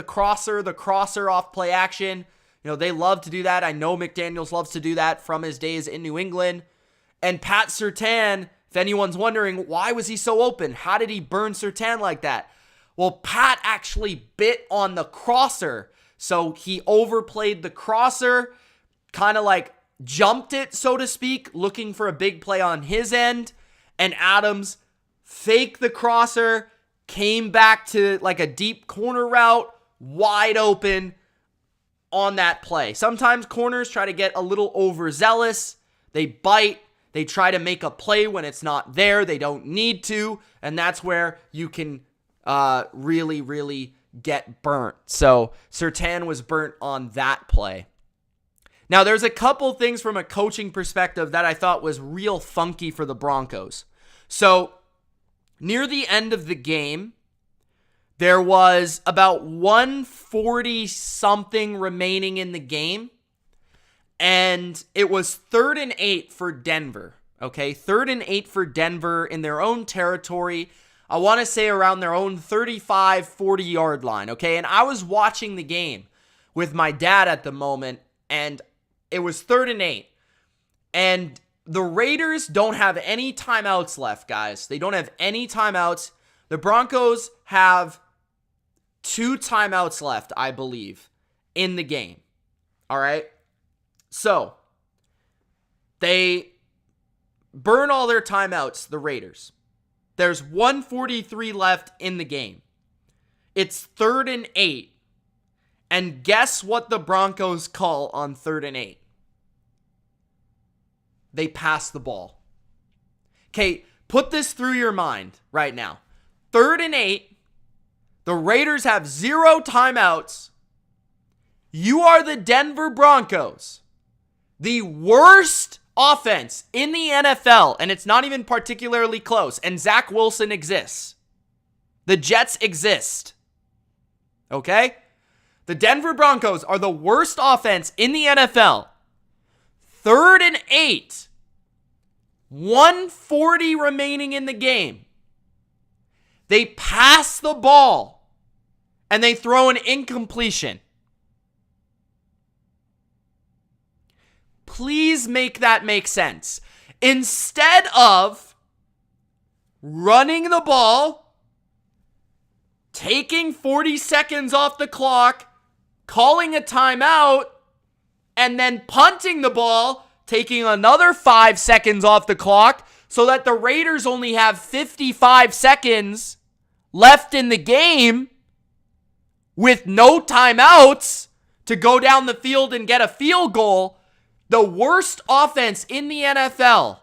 off play action. You know, they love to do that. I know McDaniels loves to do that from his days in New England. And Pat Surtain, if anyone's wondering, why was he so open? How did he burn Surtain like that? Well, Pat actually bit on the crosser. So he overplayed the crosser, kind of like jumped it, so to speak, looking for a big play on his end. And Adams faked the crosser, came back to like a deep corner route, wide open on that play. Sometimes corners try to get a little overzealous. They bite. They try to make a play when it's not there. They don't need to. And that's where you can really get burnt. So Surtain was burnt on that play. Now, there's a couple things from a coaching perspective that I thought was real funky for the Broncos. So near the end of the game, there was about 140-something remaining in the game, and it was 3rd and 8 for Denver, okay? 3rd and 8 for Denver in their own territory. I want to say around their own 35, 40-yard line, okay? And I was watching the game with my dad at the moment, and it was 3rd and 8. And the Raiders don't have any timeouts left, guys. They don't have any timeouts. The Broncos have 2 timeouts left, I believe, in the game. All right? So, they burn all their timeouts, the Raiders. There's 1:43 left in the game. It's 3rd and 8. And guess what the Broncos call on 3rd and 8? They pass the ball. Okay, put this through your mind right now. 3rd and 8. The Raiders have 0 timeouts. You are the Denver Broncos, the worst offense in the NFL, and it's not even particularly close, and Zach Wilson exists. The Jets exist. Okay? The Denver Broncos are the worst offense in the NFL. 3rd and 8. 140 remaining in the game. They pass the ball and they throw an incompletion. please make that make sense. Instead of running the ball, taking 40 seconds off the clock, calling a timeout, and then punting the ball, taking another 5 seconds off the clock, so that the Raiders only have 55 seconds left in the game with no timeouts to go down the field and get a field goal. The worst offense in the NFL,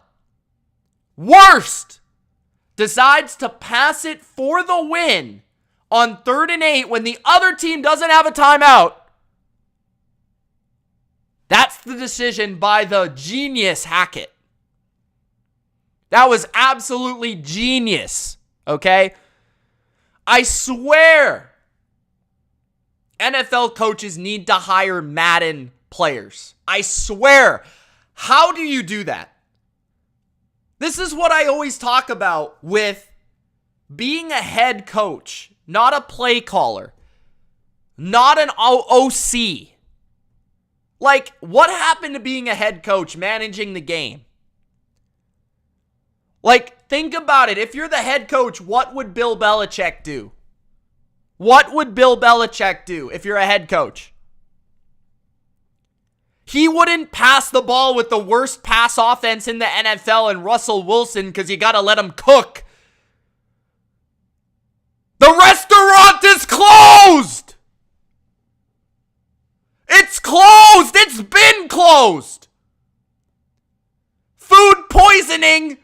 worst, decides to pass it for the win on 3rd and 8 when the other team doesn't have a timeout. That's the decision by the genius Hackett. That was absolutely genius, okay? I swear NFL coaches need to hire Madden players. I swear. How do you do that? This is what I always talk about with being a head coach, not a play caller, not an OC. Like, what happened to being a head coach, managing the game? Like, think about it. If you're the head coach, what would Bill Belichick do? What would Bill Belichick do if you're a head coach? He wouldn't pass the ball with the worst pass offense in the NFL and Russell Wilson because you got to let him cook. The restaurant is closed! It's closed! It's been closed! Food poisoning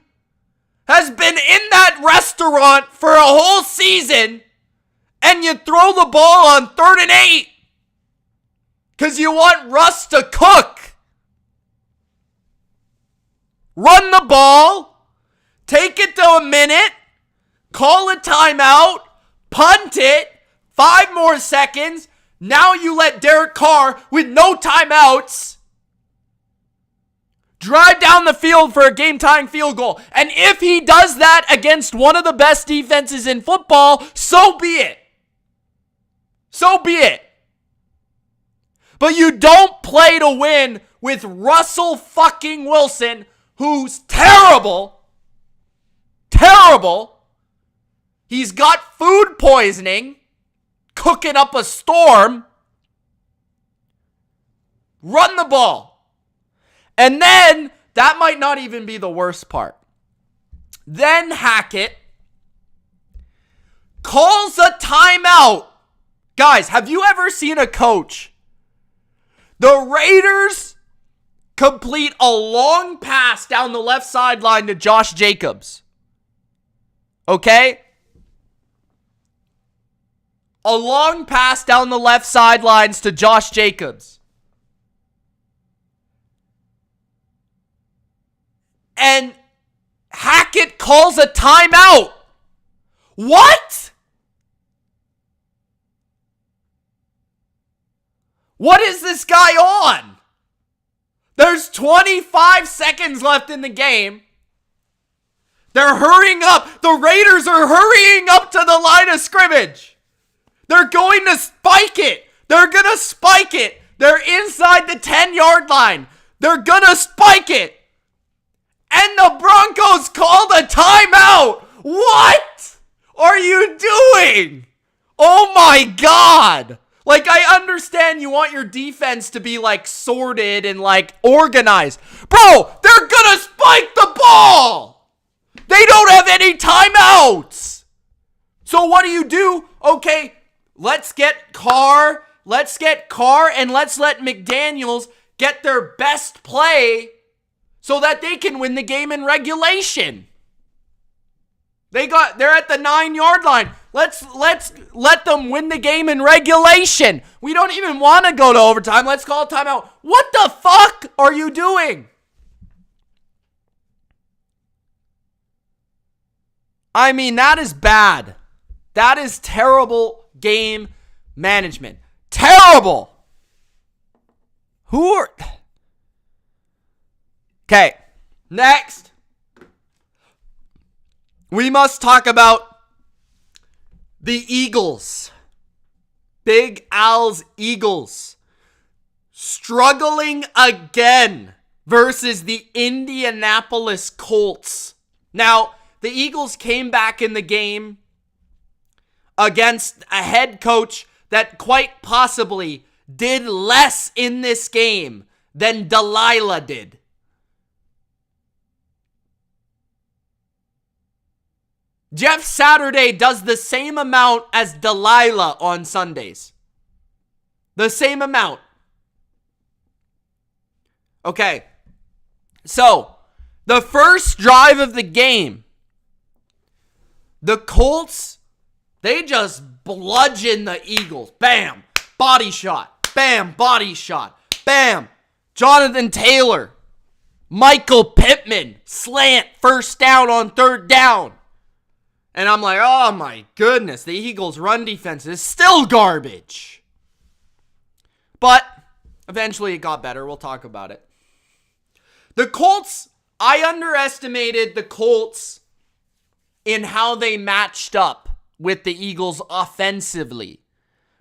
has been in that restaurant for a whole season, and you throw the ball on 3rd and 8 because you want Russ to cook. Run the ball, take it to a minute, call a timeout, punt it, 5 more seconds. Now you let Derek Carr, with no timeouts, drive down the field for a game-tying field goal. And if he does that against one of the best defenses in football, so be it. So be it. But you don't play to win with Russell fucking Wilson, who's terrible. Terrible. He's got food poisoning, cooking up a storm. Run the ball. And then, that might not even be the worst part. Then Hackett calls a timeout. Guys, have you ever seen a coach? The Raiders complete a long pass down the left sideline to Josh Jacobs. Okay? A long pass down the left sidelines to Josh Jacobs. And Hackett calls a timeout. What? What is this guy on? There's 25 seconds left in the game. They're hurrying up. The Raiders are hurrying up to the line of scrimmage. They're going to spike it. They're going to spike it. They're inside the 10-yard line. They're going to spike it. And the Broncos called a timeout. What are you doing? Oh my God. Like, I understand you want your defense to be, like, sorted and, like, organized. Bro, they're gonna spike the ball. They don't have any timeouts. So what do? Okay, let's get Carr. And let's let McDaniels get their best play so that they can win the game in regulation. They're at the 9-yard line. Let's let them win the game in regulation. We don't even want to go to overtime. Let's call a timeout. What the fuck are you doing? I mean, that is bad. That is terrible game management. Terrible. Okay, next. We must talk about the Eagles. Big Al's Eagles. Struggling again versus the Indianapolis Colts. Now, the Eagles came back in the game against a head coach that quite possibly did less in this game than Delilah did. Jeff Saturday does the same amount as Delilah on Sundays. The same amount. Okay. So, the first drive of the game, the Colts, they just bludgeon the Eagles. Bam. Body shot. Bam. Body shot. Bam. Jonathan Taylor. Michael Pittman. Slant. First down on third down. And I'm like, oh my goodness, the Eagles' run defense is still garbage. But eventually it got better. We'll talk about it. The Colts, I underestimated the Colts in how they matched up with the Eagles offensively,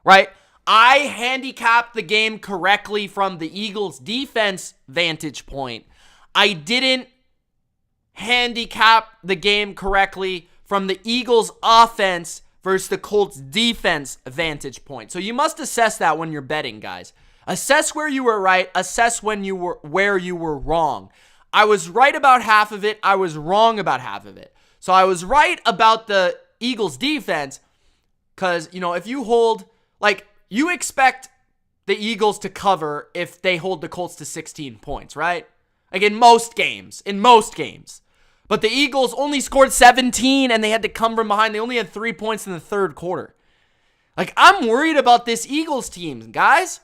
right? I handicapped the game correctly from the Eagles' defense vantage point. I didn't handicap the game correctly from the Eagles' offense versus the Colts' defense vantage point. So you must assess that when you're betting, guys. Assess where you were right. Assess where you were wrong. I was right about half of it. I was wrong about half of it. So I was right about the Eagles' defense because, if you hold, you expect the Eagles to cover if they hold the Colts to 16 points, right? In most games. But the Eagles only scored 17 and they had to come from behind. They only had 3 points in the third quarter. I'm worried about this Eagles team, guys.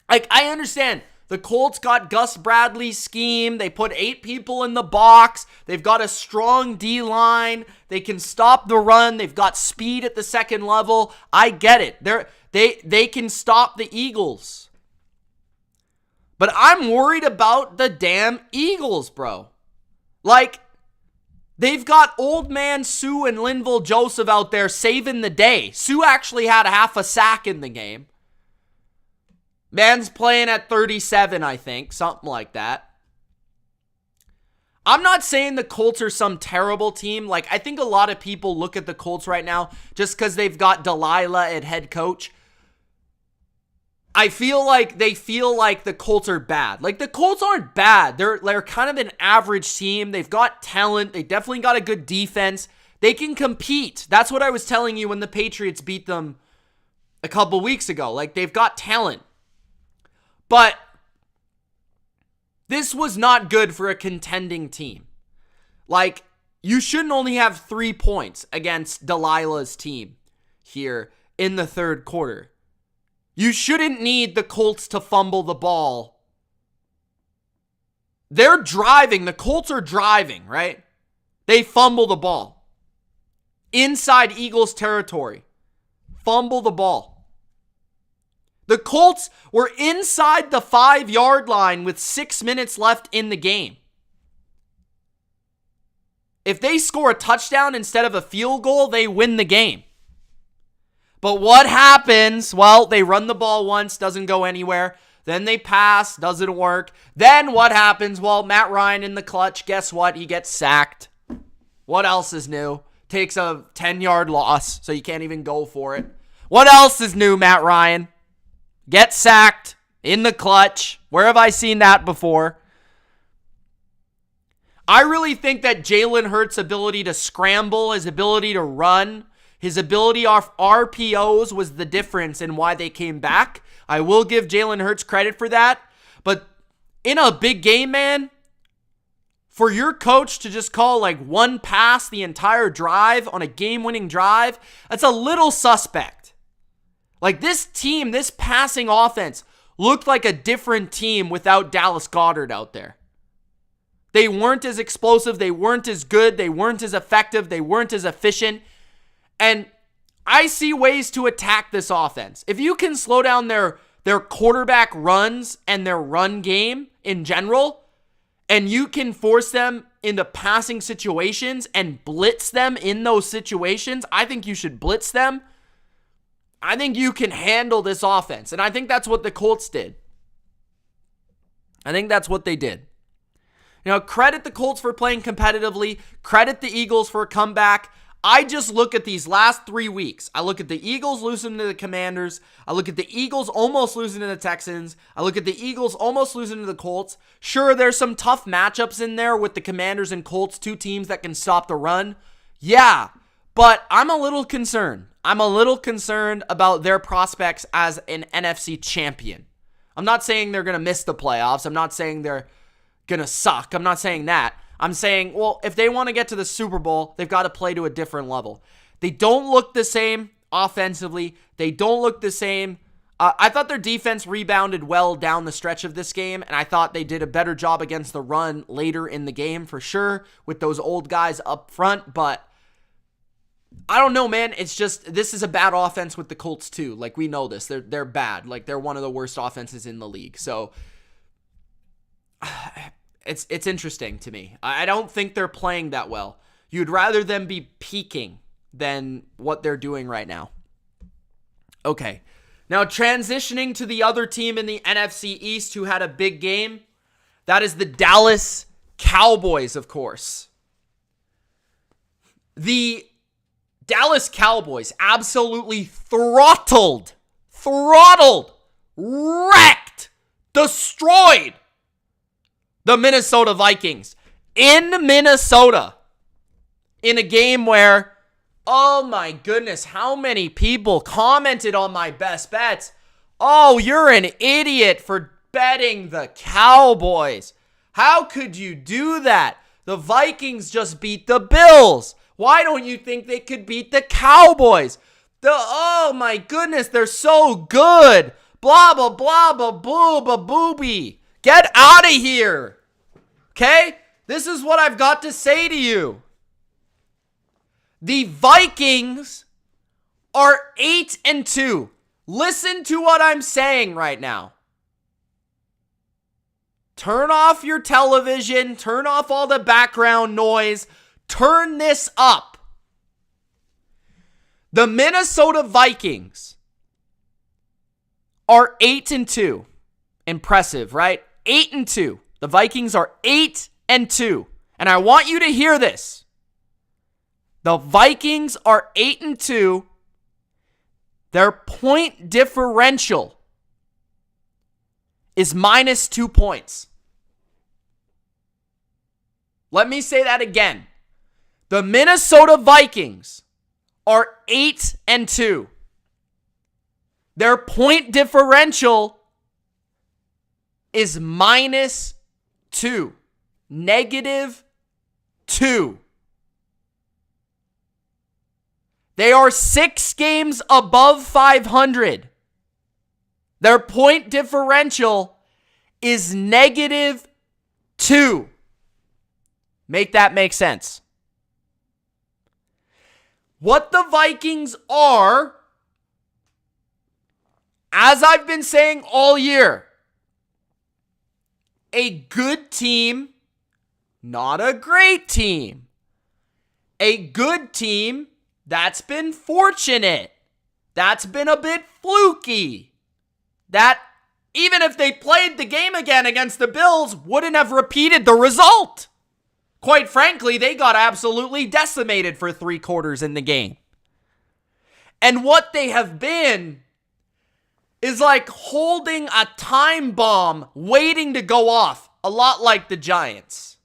I understand. The Colts got Gus Bradley's scheme. They put 8 people in the box. They've got a strong D-line. They can stop the run. They've got speed at the second level. I get it. They can stop the Eagles. But I'm worried about the damn Eagles, bro. They've got old man Sue and Linville Joseph out there saving the day. Sue actually had half a sack in the game. Man's playing at 37, I think. Something like that. I'm not saying the Colts are some terrible team. I think a lot of people look at the Colts right now just because they've got Delilah at head coach. I feel like they feel like the Colts are bad. The Colts aren't bad. They're kind of an average team. They've got talent. They definitely got a good defense. They can compete. That's what I was telling you when the Patriots beat them a couple weeks ago. They've got talent. But this was not good for a contending team. You shouldn't only have 3 points against Delilah's team here in the third quarter. You shouldn't need the Colts to fumble the ball. They're driving. The Colts are driving, right? They fumble the ball. Inside Eagles territory. Fumble the ball. The Colts were inside the 5-yard line with 6 minutes left in the game. If they score a touchdown instead of a field goal, they win the game. But what happens? Well, they run the ball once, doesn't go anywhere. Then they pass, doesn't work. Then what happens? Well, Matt Ryan in the clutch, guess what? He gets sacked. What else is new? Takes a 10-yard loss, so you can't even go for it. What else is new, Matt Ryan? Get sacked in the clutch. Where have I seen that before? I really think that Jalen Hurts' ability to scramble, his ability to run, his ability off RPOs was the difference in why they came back. I will give Jalen Hurts credit for that. But in a big game, man, for your coach to just call one pass the entire drive on a game-winning drive, that's a little suspect. This team, this passing offense, looked like a different team without Dallas Goedert out there. They weren't as explosive. They weren't as good. They weren't as effective. They weren't as efficient. And I see ways to attack this offense. If you can slow down their quarterback runs and their run game in general, and you can force them into passing situations and blitz them in those situations, I think you should blitz them. I think you can handle this offense. And I think that's what the Colts did. I think that's what they did. Credit the Colts for playing competitively. Credit the Eagles for a comeback. I just look at these last 3 weeks. I look at the Eagles losing to the Commanders. I look at the Eagles almost losing to the Texans. I look at the Eagles almost losing to the Colts. Sure, there's some tough matchups in there with the Commanders and Colts, two teams that can stop the run. Yeah, but I'm a little concerned. I'm a little concerned about their prospects as an NFC champion. I'm not saying they're going to miss the playoffs. I'm not saying they're going to suck. I'm not saying that. I'm saying, well, if they want to get to the Super Bowl, they've got to play to a different level. They don't look the same offensively. They don't look the same. I thought their defense rebounded well down the stretch of this game, and I thought they did a better job against the run later in the game for sure with those old guys up front, but I don't know, man. It's just, this is a bad offense with the Colts too. Like, we know this. They're bad. Like, they're one of the worst offenses in the league. So it's interesting to me. I don't think they're playing that well. You'd rather them be peaking than what they're doing right now. Okay. Now, transitioning to the other team in the NFC East who had a big game. That is the Dallas Cowboys, of course. The Dallas Cowboys absolutely throttled, wrecked, destroyed the Minnesota Vikings in Minnesota in a game where, oh my goodness, how many people commented on my best bets. Oh, you're an idiot for betting the Cowboys. How could you do that? The Vikings just beat the Bills. Why don't you think they could beat the Cowboys? Oh my goodness, they're so good. Blah, blah, blah, blah, boo, blah, booby. Get out of here. Okay? This is what I've got to say to you. The Vikings are 8-2. Listen to what I'm saying right now. Turn off your television. Turn off all the background noise. Turn this up. The Minnesota Vikings are 8-2. Impressive, right? 8-2. The Vikings are 8-2. And I want you to hear this. The Vikings are 8-2. Their point differential is -2 points. Let me say that again. The Minnesota Vikings are 8-2. Their point differential is -2. -2. They are 6 games above 500. Their point differential is -2. Make that make sense. What the Vikings are, as I've been saying all year, a good team, not a great team. A good team that's been fortunate. That's been a bit fluky. That, even if they played the game again against the Bills, wouldn't have repeated the result. Quite frankly, they got absolutely decimated for 3 quarters in the game. And what they have been is like holding a time bomb waiting to go off, a lot like the Giants.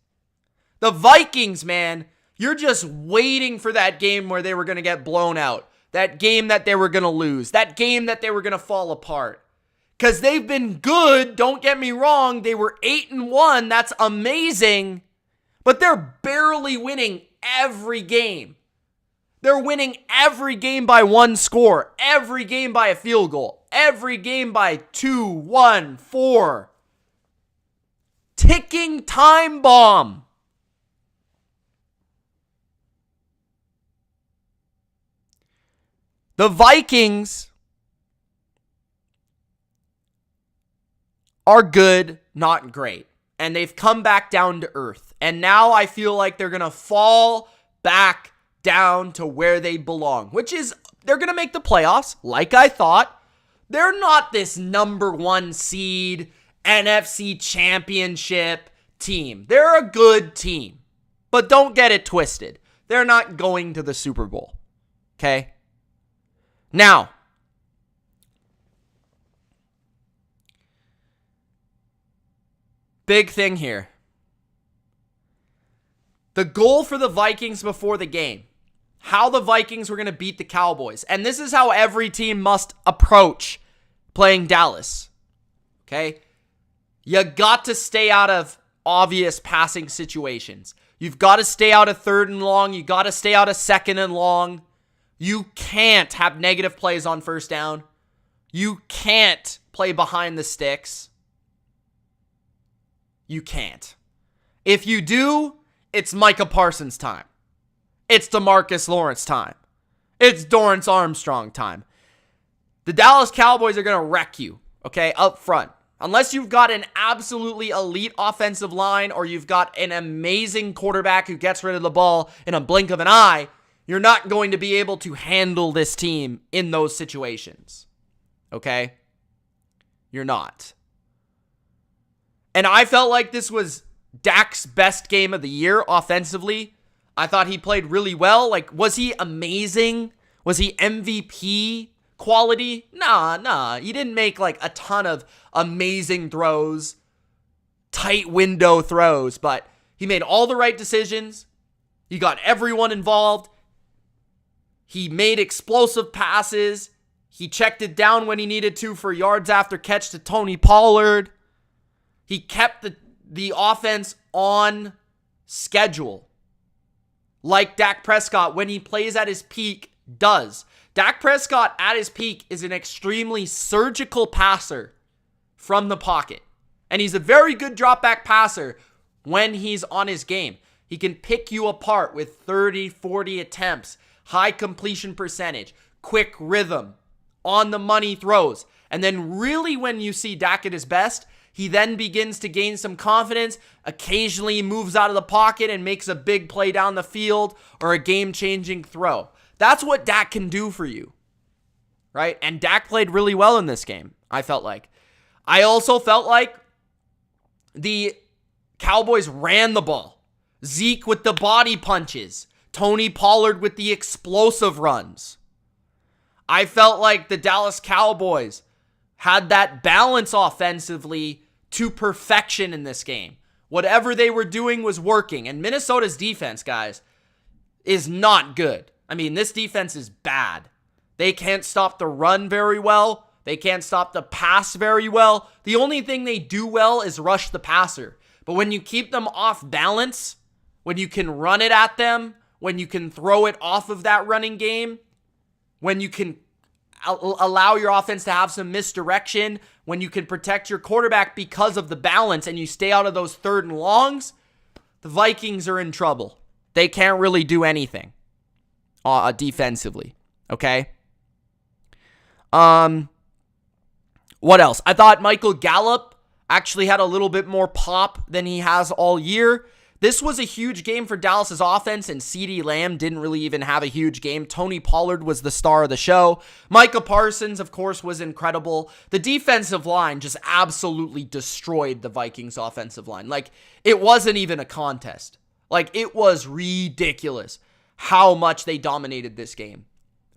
The Vikings, man, you're just waiting for that game where they were going to get blown out. That game that they were going to lose. That game that they were going to fall apart. Because they've been good, don't get me wrong. They were 8-1, that's amazing. But they're barely winning every game. They're winning every game by 1 score. Every game by a field goal. Every game by 2, 1, 4. Ticking time bomb. The Vikings are good, not great. And they've come back down to earth. And now I feel like they're going to fall back down to where they belong. Which is, they're going to make the playoffs, like I thought. They're not this number 1 seed NFC Championship team. They're a good team. But don't get it twisted. They're not going to the Super Bowl. Okay? Now, big thing here. The goal for the Vikings before the game. How the Vikings were going to beat the Cowboys. And this is how every team must approach playing Dallas. Okay? You got to stay out of obvious passing situations. You've got to stay out of 3rd and long. You got to stay out of 2nd and long. You can't have negative plays on 1st down. You can't play behind the sticks. You can't. If you do, it's Micah Parsons time. It's DeMarcus Lawrence time. It's Dorrance Armstrong time. The Dallas Cowboys are going to wreck you, okay, up front. Unless you've got an absolutely elite offensive line or you've got an amazing quarterback who gets rid of the ball in a blink of an eye, you're not going to be able to handle this team in those situations. Okay? You're not. And I felt like this was Dak's best game of the year offensively. I thought he played really well. Like, was he amazing? Was he MVP quality? Nah. He didn't make like a ton of amazing throws, tight window throws, but he made all the right decisions. He got everyone involved. He made explosive passes. He checked it down when he needed to for yards after catch to Tony Pollard. He kept the offense on schedule, like Dak Prescott, when he plays at his peak, does. Dak Prescott at his peak is an extremely surgical passer from the pocket. And he's a very good drop back passer when he's on his game. He can pick you apart with 30, 40 attempts, high completion percentage, quick rhythm, on the money throws. And then really when you see Dak at his best, he then begins to gain some confidence. Occasionally he moves out of the pocket and makes a big play down the field or a game-changing throw. That's what Dak can do for you, right? And Dak played really well in this game, I felt like. I also felt like the Cowboys ran the ball. Zeke with the body punches. Tony Pollard with the explosive runs. I felt like the Dallas Cowboys had that balance offensively to perfection in this game. Whatever they were doing was working. And Minnesota's defense, guys, is not good. I mean, this defense is bad. They can't stop the run very well. They can't stop the pass very well. The only thing they do well is rush the passer. But when you keep them off balance, when you can run it at them, when you can throw it off of that running game, when you can allow your offense to have some misdirection, when you can protect your quarterback because of the balance and you stay out of those 3rd and longs, the Vikings are in trouble. They can't really do anything defensively, okay? What else? I thought Michael Gallup actually had a little bit more pop than he has all year. This was a huge game for Dallas's offense, and CeeDee Lamb didn't really even have a huge game. Tony Pollard was the star of the show. Micah Parsons, of course, was incredible. The defensive line just absolutely destroyed the Vikings offensive line. Like, it wasn't even a contest. Like, it was ridiculous how much they dominated this game.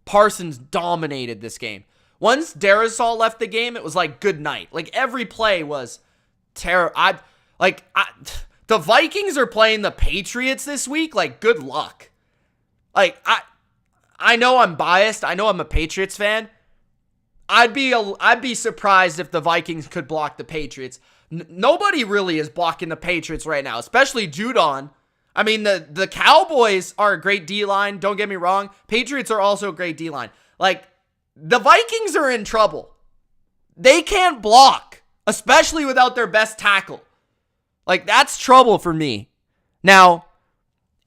Parsons dominated this game. Once Darisaw left the game, it was like good night. Like, every play was terrible. The Vikings are playing the Patriots this week. Like, good luck. Like, I know I'm biased. I know I'm a Patriots fan. I'd be surprised if the Vikings could block the Patriots. Nobody really is blocking the Patriots right now, especially Judon. I mean, the Cowboys are a great D-line. Don't get me wrong. Patriots are also a great D-line. Like, the Vikings are in trouble. They can't block, especially without their best tackle. Like, that's trouble for me. Now,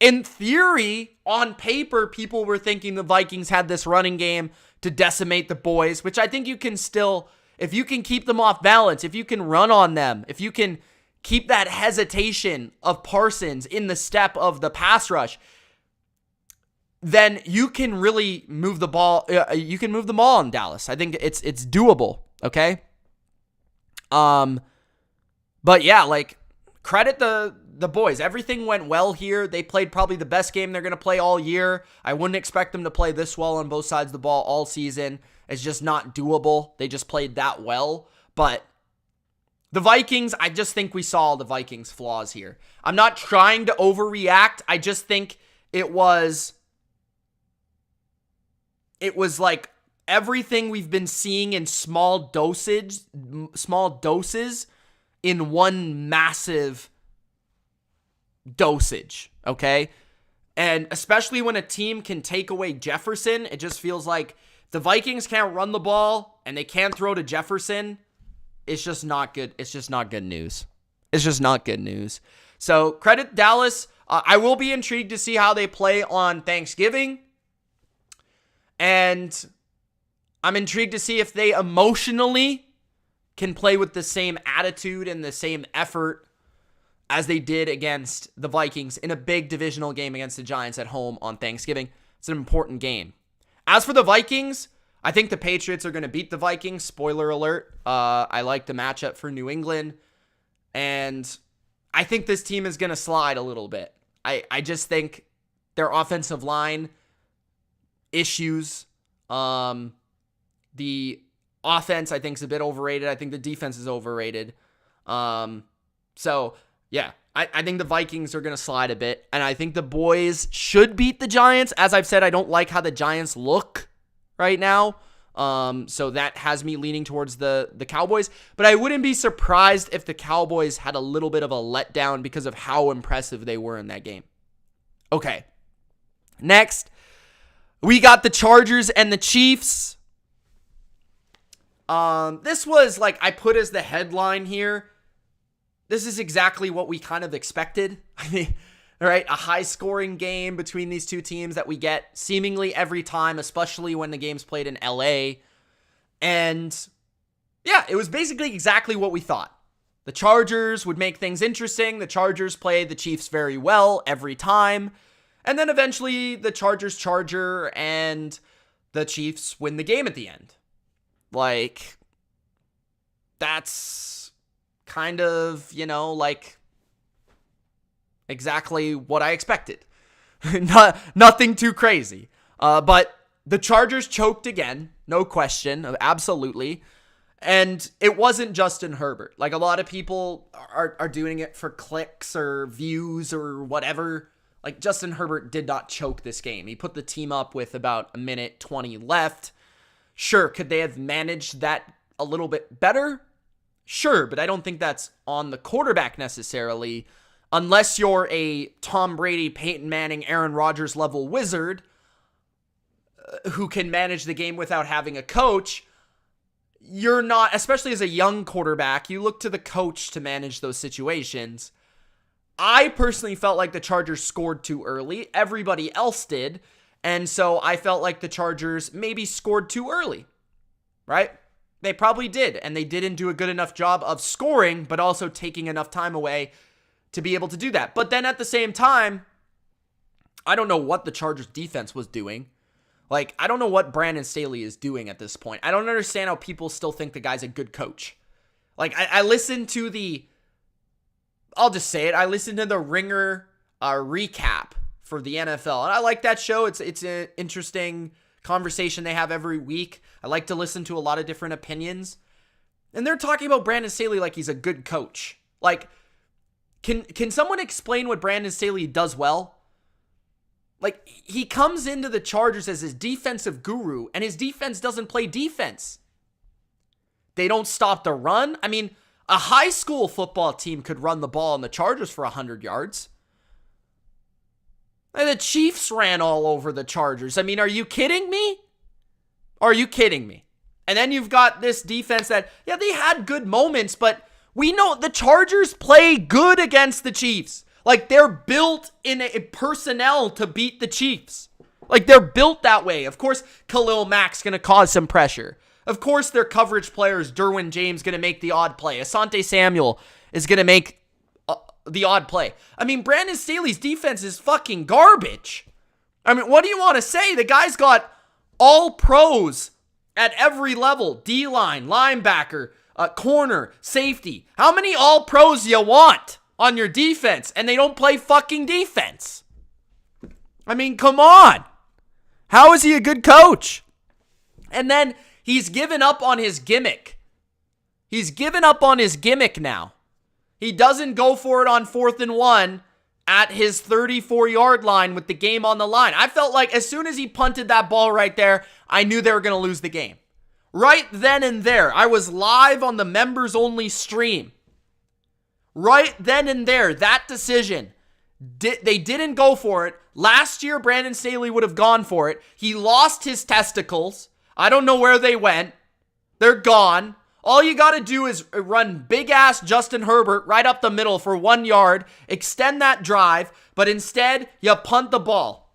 in theory, on paper, people were thinking the Vikings had this running game to decimate the boys, which I think you can still, if you can keep them off balance, if you can run on them, if you can keep that hesitation of Parsons in the step of the pass rush, then you can really move the ball. You can move the ball in Dallas. I think it's doable, okay? But yeah, like, credit the boys. Everything went well here. They played probably the best game they're going to play all year. I wouldn't expect them to play this well on both sides of the ball all season. It's just not doable. They just played that well. But the Vikings, I just think we saw the Vikings' flaws here. I'm not trying to overreact. I just think it was like everything we've been seeing in small doses in one massive dosage, okay? And especially when a team can take away Jefferson, it just feels like the Vikings can't run the ball and they can't throw to Jefferson. It's just not good. It's just not good news. It's just not good news. So credit Dallas. I will be intrigued to see how they play on Thanksgiving. And I'm intrigued to see if they emotionally can play with the same attitude and the same effort as they did against the Vikings in a big divisional game against the Giants at home on Thanksgiving. It's an important game. As for the Vikings, I think the Patriots are going to beat the Vikings. Spoiler alert. I like the matchup for New England. And I think this team is going to slide a little bit. I just think their offensive line issues, the offense, I think, is a bit overrated. I think the defense is overrated. So, yeah, I think the Vikings are going to slide a bit. And I think the boys should beat the Giants. As I've said, I don't like how the Giants look right now. So that has me leaning towards the Cowboys. But I wouldn't be surprised if the Cowboys had a little bit of a letdown because of how impressive they were in that game. Okay. Next, we got the Chargers and the Chiefs. This was like I put as the headline here. This is exactly what we kind of expected. I mean, all right, a high-scoring game between these two teams that we get seemingly every time, especially when the game's played in LA. And yeah, it was basically exactly what we thought. The Chargers would make things interesting. The Chargers play the Chiefs very well every time. And then eventually the Chargers charger and the Chiefs win the game at the end. Like, that's kind of, like exactly what I expected. Nothing too crazy. But the Chargers choked again, no question, absolutely. And it wasn't Justin Herbert. Like, a lot of people are doing it for clicks or views or whatever. Like, Justin Herbert did not choke this game. He put the team up with about a minute 20 left. Sure, could they have managed that a little bit better? Sure, but I don't think that's on the quarterback necessarily, unless you're a Tom Brady, Peyton Manning, Aaron Rodgers level wizard who can manage the game without having a coach. You're not, especially as a young quarterback, you look to the coach to manage those situations. I personally felt like the Chargers scored too early. Everybody else did. And so I felt like the Chargers maybe scored too early, right? They probably did, and they didn't do a good enough job of scoring, but also taking enough time away to be able to do that. But then at the same time, I don't know what the Chargers defense was doing. Like, I don't know what Brandon Staley is doing at this point. I don't understand how people still think the guy's a good coach. Like, I listened to I'll just say it, I listened to the Ringer recap for the NFL, and I like that show. It's an interesting conversation they have every week. I like to listen to a lot of different opinions. And they're talking about Brandon Staley like he's a good coach. Like, can someone explain what Brandon Staley does well? Like, he comes into the Chargers as his defensive guru, and his defense doesn't play defense. They don't stop the run. I mean, a high school football team could run the ball on the Chargers for 100 yards. And the Chiefs ran all over the Chargers. I mean, are you kidding me? Are you kidding me? And then you've got this defense that, yeah, they had good moments, but we know the Chargers play good against the Chiefs. Like, they're built in a personnel to beat the Chiefs. Like, they're built that way. Of course, Khalil Mack's going to cause some pressure. Of course, their coverage players, Derwin James, going to make the odd play. Asante Samuel is going to make the odd play. I mean, Brandon Staley's defense is fucking garbage. I mean, what do you want to say? The guy's got all pros at every level. D-line, linebacker, corner, safety. How many all-pros you want on your defense and they don't play fucking defense? I mean, come on. How is he a good coach? And then he's given up on his gimmick. He's given up on his gimmick now. He doesn't go for it on 4th and 1 at his 34-yard line with the game on the line. I felt like as soon as he punted that ball right there, I knew they were going to lose the game. Right then and there, I was live on the members-only stream. Right then and there, that decision, they didn't go for it. Last year, Brandon Staley would have gone for it. He lost his testicles. I don't know where they went. They're gone. All you got to do is run big-ass Justin Herbert right up the middle for 1 yard, extend that drive, but instead, you punt the ball.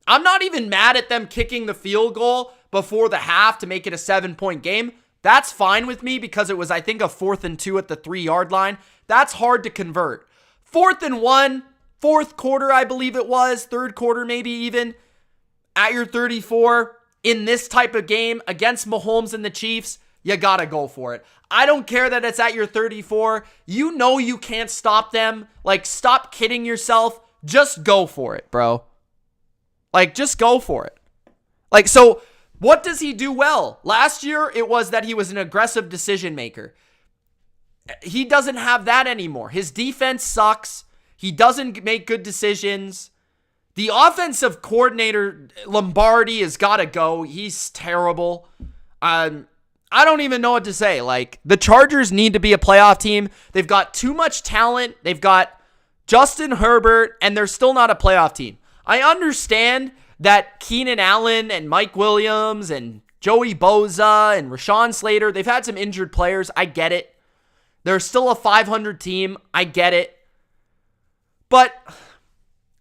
I'm not even mad at them kicking the field goal before the half to make it a 7-point game. That's fine with me because it was, I think, a 4th and 2 at the 3-yard line. That's hard to convert. 4th and 1, 4th quarter, I believe it was, 3rd quarter maybe even, at your 34, in this type of game against Mahomes and the Chiefs, you gotta go for it. I don't care that it's at your 34. You know you can't stop them. Like, stop kidding yourself. Just go for it, bro. Like, just go for it. Like, so what does he do well? Last year, it was that he was an aggressive decision maker. He doesn't have that anymore. His defense sucks. He doesn't make good decisions. The offensive coordinator, Lombardi, has got to go. He's terrible. I don't even know what to say. Like, the Chargers need to be a playoff team. They've got too much talent. They've got Justin Herbert, and they're still not a playoff team. I understand that Keenan Allen and Mike Williams and Joey Bosa and Rashawn Slater, they've had some injured players. I get it. They're still a 500 team. I get it. But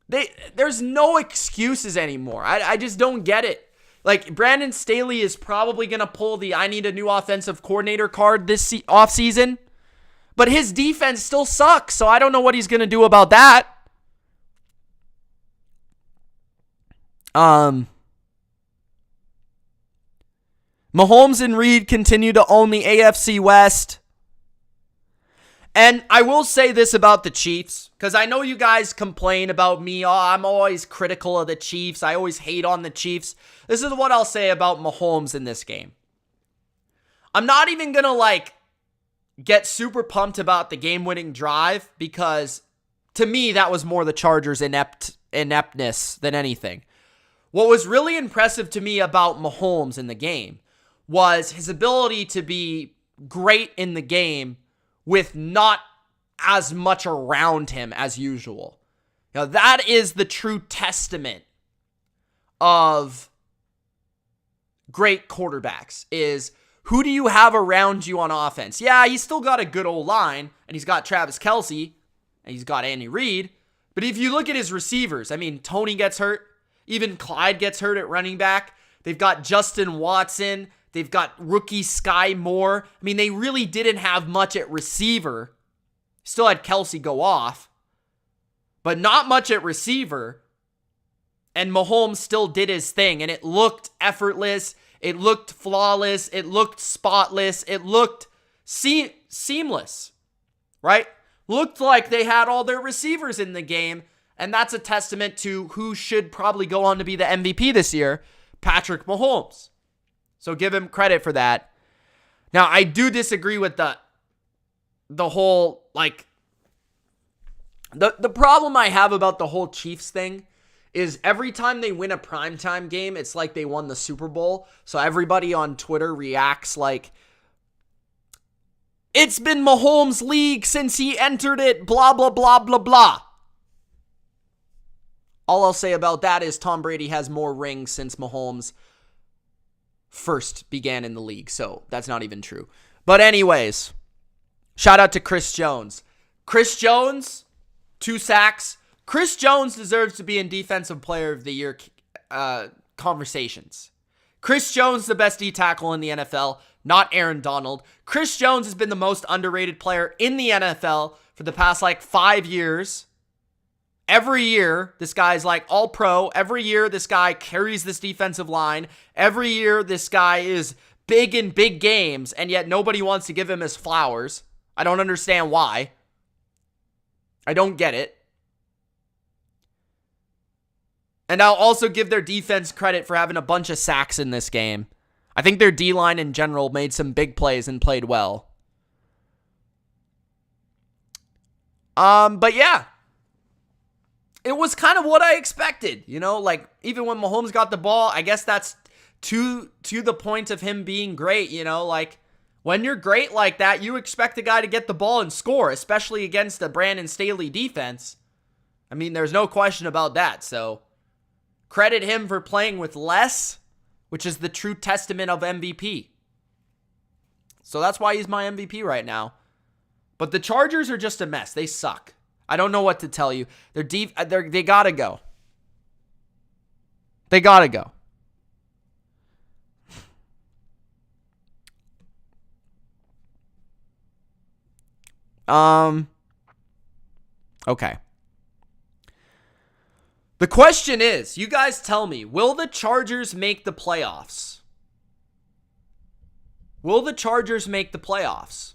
there's no excuses anymore. I just don't get it. Like, Brandon Staley is probably going to pull the I need a new offensive coordinator card this offseason. But his defense still sucks, so I don't know what he's going to do about that. Mahomes and Reed continue to own the AFC West. And I will say this about the Chiefs, because I know you guys complain about me. Oh, I'm always critical of the Chiefs. I always hate on the Chiefs. This is what I'll say about Mahomes in this game. I'm not even going to, get super pumped about the game-winning drive, because to me, that was more the Chargers' ineptness than anything. What was really impressive to me about Mahomes in the game was his ability to be great in the game with not as much around him as usual. Now, that is the true testament of great quarterbacks, is who do you have around you on offense? Yeah, he's still got a good old line, and he's got Travis Kelce, and he's got Andy Reid. But if you look at his receivers, I mean, Tony gets hurt. Even Clyde gets hurt at running back. They've got Justin Watson. They've got rookie Sky Moore. I mean, they really didn't have much at receiver. Still had Kelce go off, but not much at receiver. And Mahomes still did his thing, and it looked effortless. It looked flawless. It looked spotless. It looked seamless, right? Looked like they had all their receivers in the game, and that's a testament to who should probably go on to be the MVP this year, Patrick Mahomes. So give him credit for that. Now, I do disagree with the whole, the problem I have about the whole Chiefs thing is every time they win a primetime game, it's like they won the Super Bowl. So everybody on Twitter reacts like, it's been Mahomes' league since he entered it, blah, blah, blah, blah, blah. All I'll say about that is Tom Brady has more rings since Mahomes first began in the league. So that's not even true. But anyways, shout out to Chris Jones. Chris Jones, 2 sacks. Chris Jones deserves to be in Defensive Player of the Year conversations. Chris Jones, the best D-tackle in the NFL, not Aaron Donald. Chris Jones has been the most underrated player in the NFL for the past 5 years. Every year, this guy's all-pro. Every year, this guy carries this defensive line. Every year, this guy is big in big games, and yet nobody wants to give him his flowers. I don't understand why. I don't get it. And I'll also give their defense credit for having a bunch of sacks in this game. I think their D-line in general made some big plays and played well. But yeah. It was kind of what I expected, you know, like even when Mahomes got the ball, I guess that's to the point of him being great, you know, like when you're great like that, you expect a guy to get the ball and score, especially against the Brandon Staley defense. I mean, there's no question about that. So credit him for playing with less, which is the true testament of MVP. So that's why he's my MVP right now. But the Chargers are just a mess. They suck. I don't know what to tell you. They gotta go. They gotta go. Okay. The question is, you guys tell me, will the Chargers make the playoffs? Will the Chargers make the playoffs?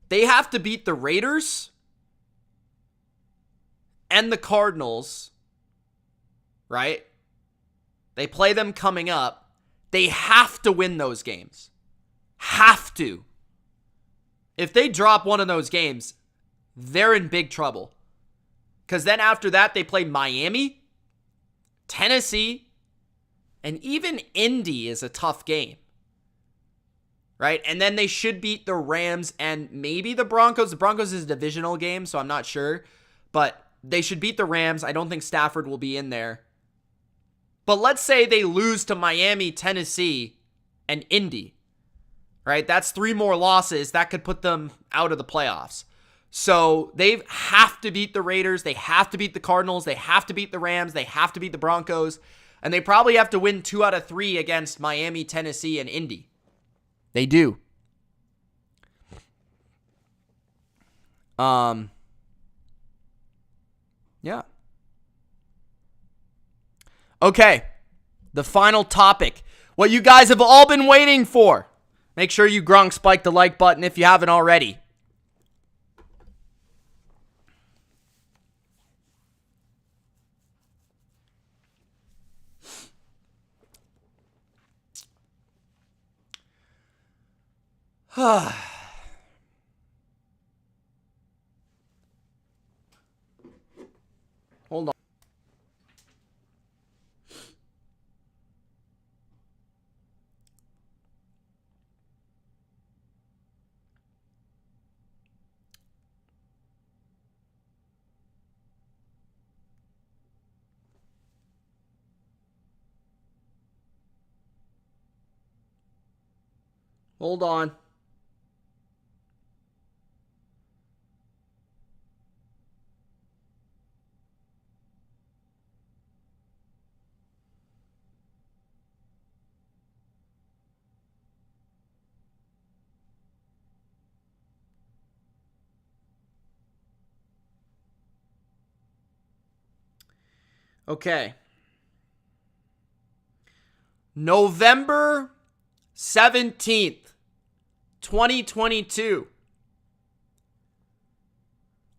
They have to beat the Raiders and the Cardinals, right? They play them coming up. They have to win those games. Have to. If they drop one of those games, they're in big trouble. Because then after that, they play Miami, Tennessee, and even Indy is a tough game. Right? And then they should beat the Rams and maybe the Broncos. The Broncos is a divisional game, so I'm not sure. But they should beat the Rams. I don't think Stafford will be in there. But let's say they lose to Miami, Tennessee, and Indy. Right? That's 3 more losses. That could put them out of the playoffs. So they have to beat the Raiders. They have to beat the Cardinals. They have to beat the Rams. They have to beat the Broncos. And they probably have to win 2 out of 3 against Miami, Tennessee, and Indy. They do. Yeah. Okay. The final topic. What you guys have all been waiting for. Make sure you Gronk spike the like button if you haven't already. Hold on. Hold on. Okay. November 17th, 2022.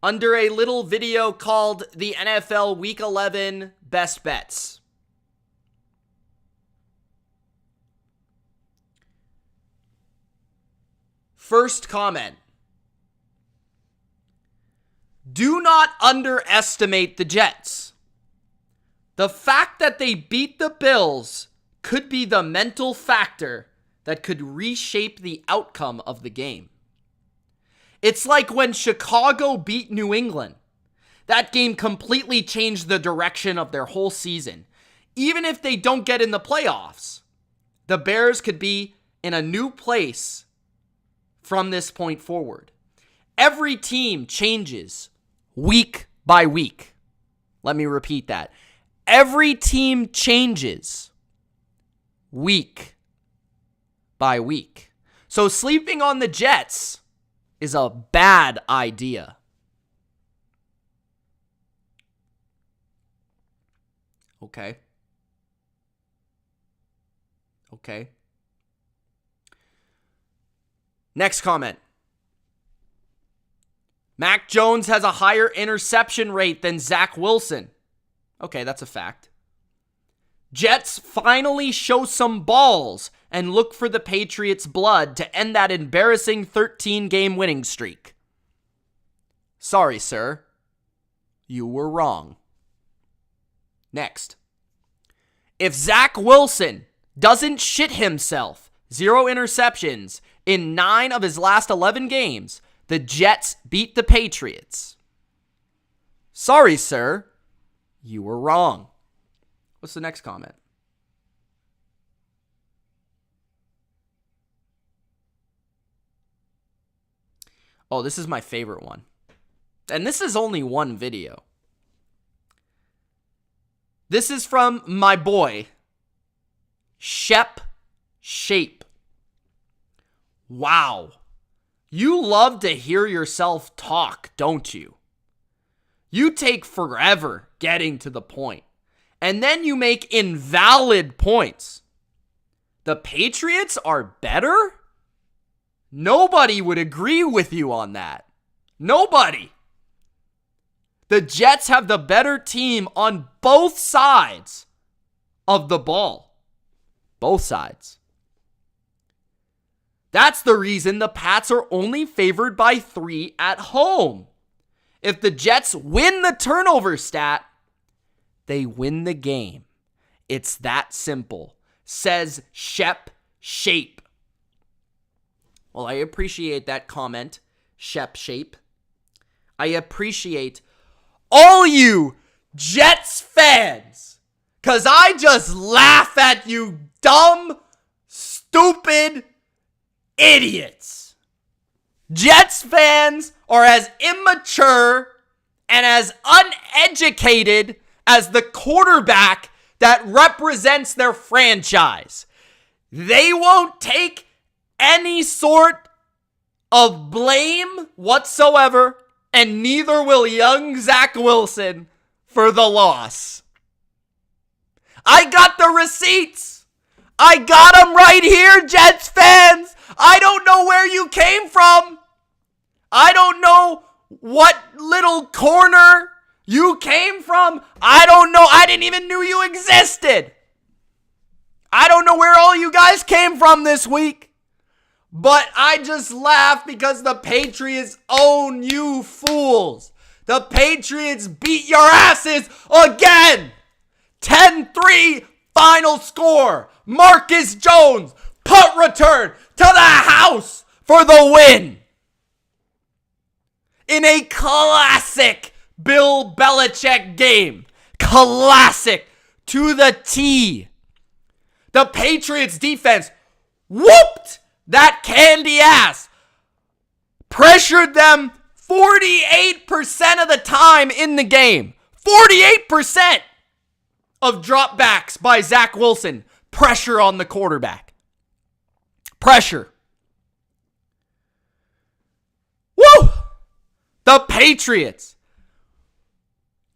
Under a little video called the NFL Week 11 Best Bets. First comment. Do not underestimate the Jets. The fact that they beat the Bills could be the mental factor that could reshape the outcome of the game. It's like when Chicago beat New England. That game completely changed the direction of their whole season. Even if they don't get in the playoffs, the Bears could be in a new place from this point forward. Every team changes week by week. Let me repeat that. Every team changes week by week. So sleeping on the Jets is a bad idea. Okay. Next comment. Mac Jones has a higher interception rate than Zach Wilson. Okay, that's a fact. Jets finally show some balls and look for the Patriots' blood to end that embarrassing 13-game winning streak. Sorry, sir. You were wrong. Next. If Zach Wilson doesn't shit himself, 0 interceptions in 9 of his last 11 games, the Jets beat the Patriots. Sorry, sir. You were wrong. What's the next comment? Oh, this is my favorite one. And this is only one video. This is from my boy, Shep Shape. Wow. You love to hear yourself talk, don't you? You take forever getting to the point. And then you make invalid points. The Patriots are better? Nobody would agree with you on that. Nobody. The Jets have the better team on both sides of the ball. Both sides. That's the reason the Pats are only favored by 3 at home. If the Jets win the turnover stat, they win the game. It's that simple, says Shep Shape. Well, I appreciate that comment, Shep Shape. I appreciate all you Jets fans, because I just laugh at you dumb, stupid idiots. Jets fans are as immature and as uneducated as the quarterback that represents their franchise. They won't take any sort of blame whatsoever, and neither will young Zach Wilson for the loss. I got the receipts. I got them right here, Jets fans. I don't know where you came from. I don't know what little corner you came from. I don't know. I didn't even know you existed. I don't know where all you guys came from this week. But I just laugh because the Patriots own you fools. The Patriots beat your asses again. 10-3 final score. Marcus Jones, punt return to the house for the win. In a classic Bill Belichick game. Classic to the T. The Patriots defense whooped that candy ass. Pressured them 48% of the time in the game. 48% of dropbacks by Zach Wilson. Pressure on the quarterback. Pressure. Woo! The Patriots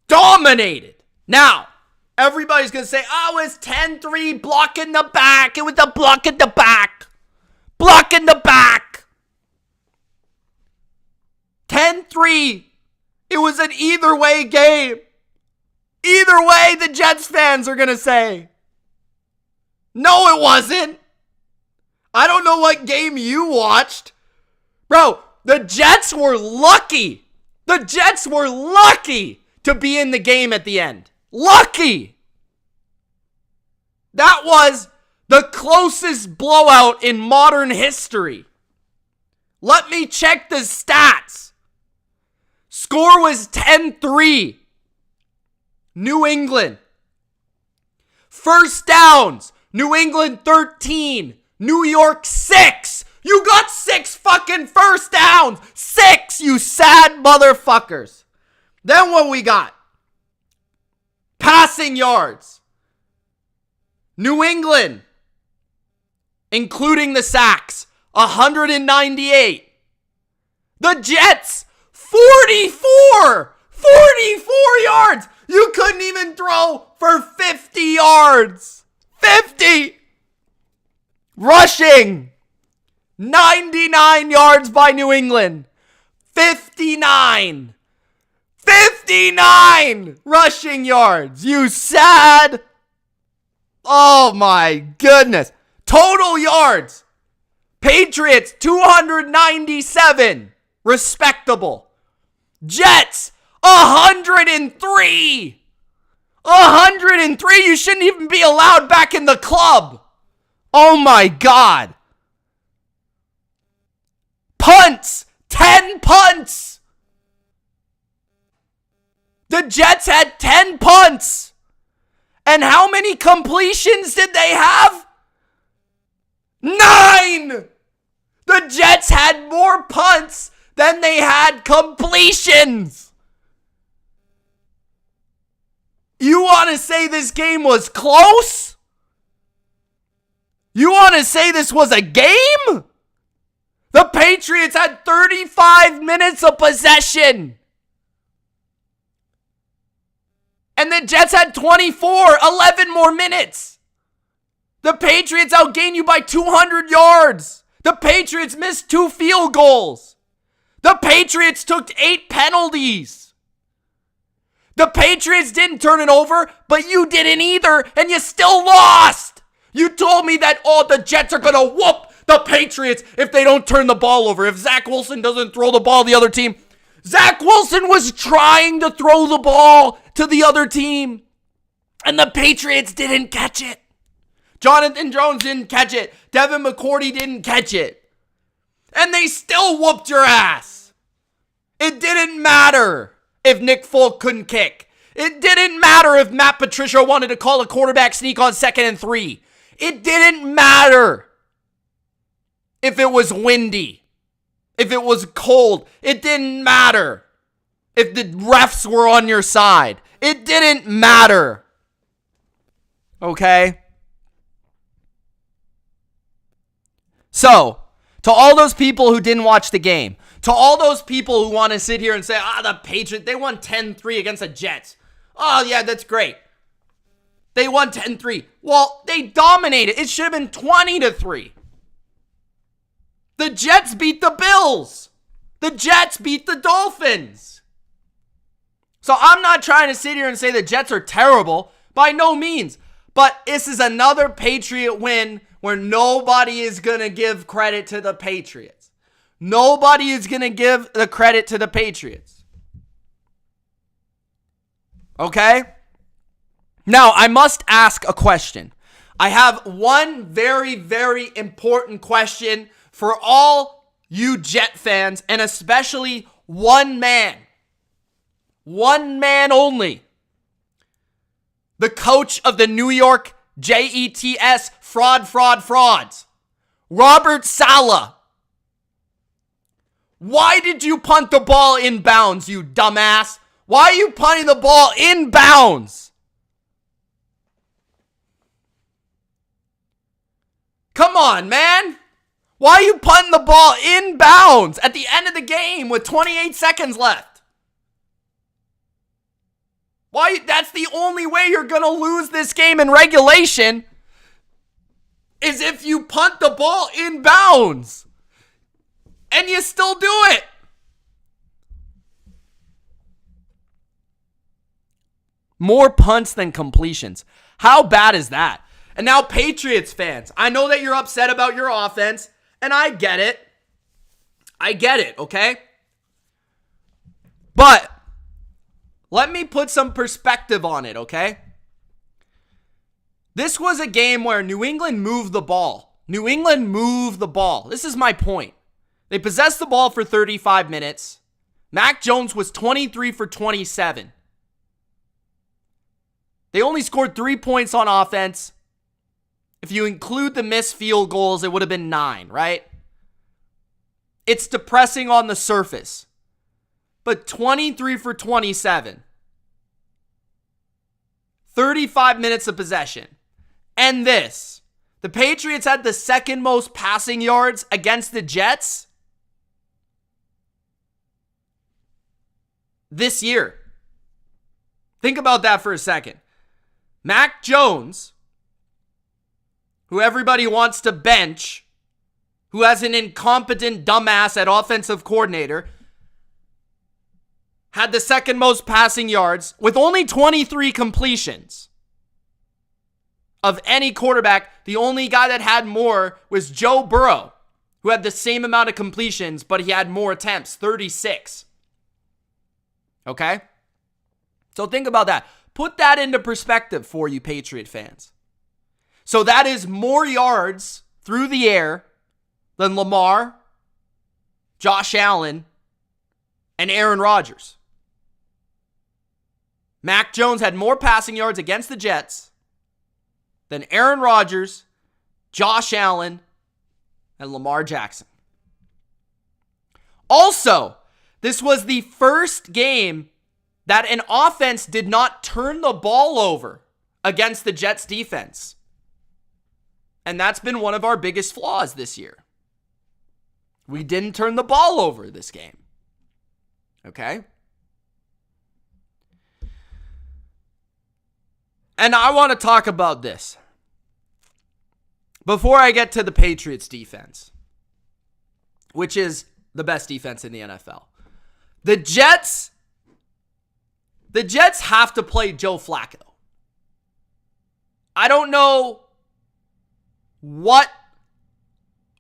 dominated. Now, everybody's going to say, oh, it's 10-3 blocking the back. It was the block in the back. Block in the back. 10-3. It was an either way game. Either way, the Jets fans are going to say. No, it wasn't. I don't know what game you watched. Bro, the Jets were lucky. The Jets were lucky to be in the game at the end. Lucky. That was the closest blowout in modern history. Let me check the stats. Score was 10-3. New England. First downs. New England 13. New York 6. You got 6 fucking first downs. 6, you sad motherfuckers. Then what we got? Passing yards. New England, including the sacks, 198. The Jets, 44. 44 yards. You couldn't even throw for 50 yards. 50. Rushing. 99 yards by New England. 59 rushing yards. You sad? Oh my goodness. Total yards. Patriots 297. Respectable. Jets 103. 103. You shouldn't even be allowed back in the club. Oh my God. Punts. 10 punts. The Jets had 10 punts. And how many completions did they have? 9. The Jets had more punts than they had completions. You want to say this game was close? You want to say this was a game? The Patriots had 35 minutes of possession. And the Jets had 24, 11 more minutes. The Patriots outgained you by 200 yards. The Patriots missed 2 field goals. The Patriots took 8 penalties. The Patriots didn't turn it over, but you didn't either, and you still lost. You told me that, the Jets are going to whoop the Patriots if they don't turn the ball over. If Zach Wilson doesn't throw the ball to the other team. Zach Wilson was trying to throw the ball to the other team, and the Patriots didn't catch it. Jonathan Jones didn't catch it. Devin McCourty didn't catch it. And they still whooped your ass. It didn't matter if Nick Folk couldn't kick. It didn't matter if Matt Patricia wanted to call a quarterback sneak on 2nd and 3. It didn't matter if it was windy. If it was cold. It didn't matter if the refs were on your side. It didn't matter. Okay? So, to all those people who didn't watch the game, to all those people who want to sit here and say, the Patriots, they won 10-3 against the Jets. Oh, yeah, that's great. They won 10-3. Well, they dominated. It should have been 20-3. The Jets beat the Bills. The Jets beat the Dolphins. So I'm not trying to sit here and say the Jets are terrible. By no means. But this is another Patriot win where nobody is going to give credit to the Patriots. Nobody is going to give the credit to the Patriots. Okay? Now, I must ask a question. I have one very, very important question for all you Jet fans, and especially one man. One man only. The coach of the New York Jets frauds. Robert Saleh. Why did you punt the ball in bounds, you dumbass? Why are you punting the ball in bounds? Come on, man. Why are you punting the ball in bounds at the end of the game with 28 seconds left? Why? That's the only way you're going to lose this game in regulation is if you punt the ball in bounds. And you still do it. More punts than completions. How bad is that? And now Patriots fans, I know that you're upset about your offense, and I get it. I get it, okay? But let me put some perspective on it, okay? This was a game where New England moved the ball. New England moved the ball. This is my point. They possessed the ball for 35 minutes. Mac Jones was 23 for 27. They only scored 3 points on offense. If you include the missed field goals, it would have been 9, right? It's depressing on the surface. But 23 for 27. 35 minutes of possession. And this. The Patriots had the second most passing yards against the Jets this year. Think about that for a second. Mac Jones, who everybody wants to bench, who has an incompetent dumbass at offensive coordinator, had the second most passing yards with only 23 completions of any quarterback. The only guy that had more was Joe Burrow, who had the same amount of completions, but he had more attempts, 36. Okay? So think about that. Put that into perspective for you Patriot fans. So that is more yards through the air than Lamar, Josh Allen, and Aaron Rodgers. Mac Jones had more passing yards against the Jets than Aaron Rodgers, Josh Allen, and Lamar Jackson. Also, this was the first game that an offense did not turn the ball over against the Jets defense. And that's been one of our biggest flaws this year. We didn't turn the ball over this game. Okay? And I want to talk about this before I get to the Patriots defense, which is the best defense in the NFL. The Jets have to play Joe Flacco. I don't know what